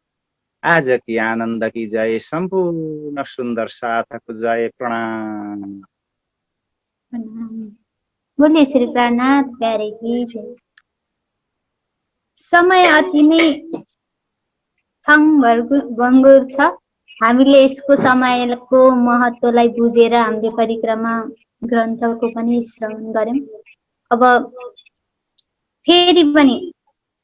आज की आनंद की जय, संपूर्ण सुंदर साथक जय। प्रणाम। प्रणाम। बोलिए श्री प्राणनाथ प्यारे की जय। समय अति नै भङ्गुर छ। हामीले यसको समयको महत्त्वलाई बुझेर हामीले परिक्रमा ग्रन्थको पनि श्रवण गर्यौं। अब फेरि पनि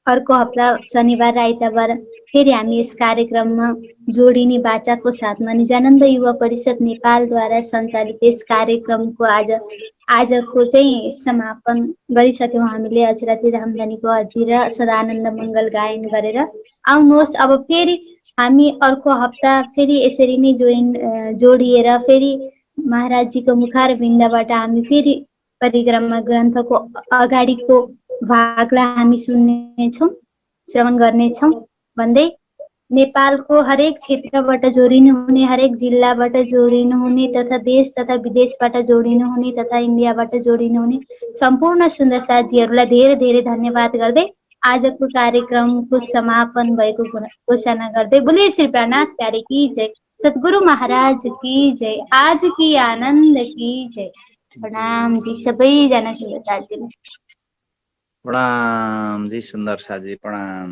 अर्को हप्ता शनिबार र आइतबार फेरि हामी यस कार्यक्रममा जोडिने बाचाको साथमा निजानन्द युवा परिषद नेपालद्वारा सञ्चालित यस कार्यक्रमको आजको चाहिँ समापन गरिसक्यौँ हामीले। अचिराती रामधनीको अझी र सदानन्द मङ्गल गायन गरेर आउनुहोस्। अब फेरि हामी अर्को हप्ता फेरि यसरी नै जोडिएर फेरि महाराजजीको मुखार बिन्दबाट हामी फेरि परिक्रमा ग्रन्थको अगाडिको भागलाई हामी सुन्नेछौँ, श्रवण गर्नेछौँ भन्दै नेपालको हरेक क्षेत्रबाट जोडिनुहुने, हरेक जिल्लाबाट जोडिनुहुने तथा देश तथा विदेशबाट जोडिनुहुने तथा इन्डियाबाट जोडिनुहुने सम्पूर्ण सुन्दर साथीहरूलाई धेरै धेरै धन्यवाद गर्दै आजको कार्यक्रमको समापन भएको घोषणा गर्दै बोलिए श्री प्राणनाथ प्यारे की जय, सद्गुरु महाराज की जय, आज की आनंद की जय। प्रणाम जी सबैजना सुन्दर साथीलाई। प्रणाम जी सुन्दर साथी, प्रणाम।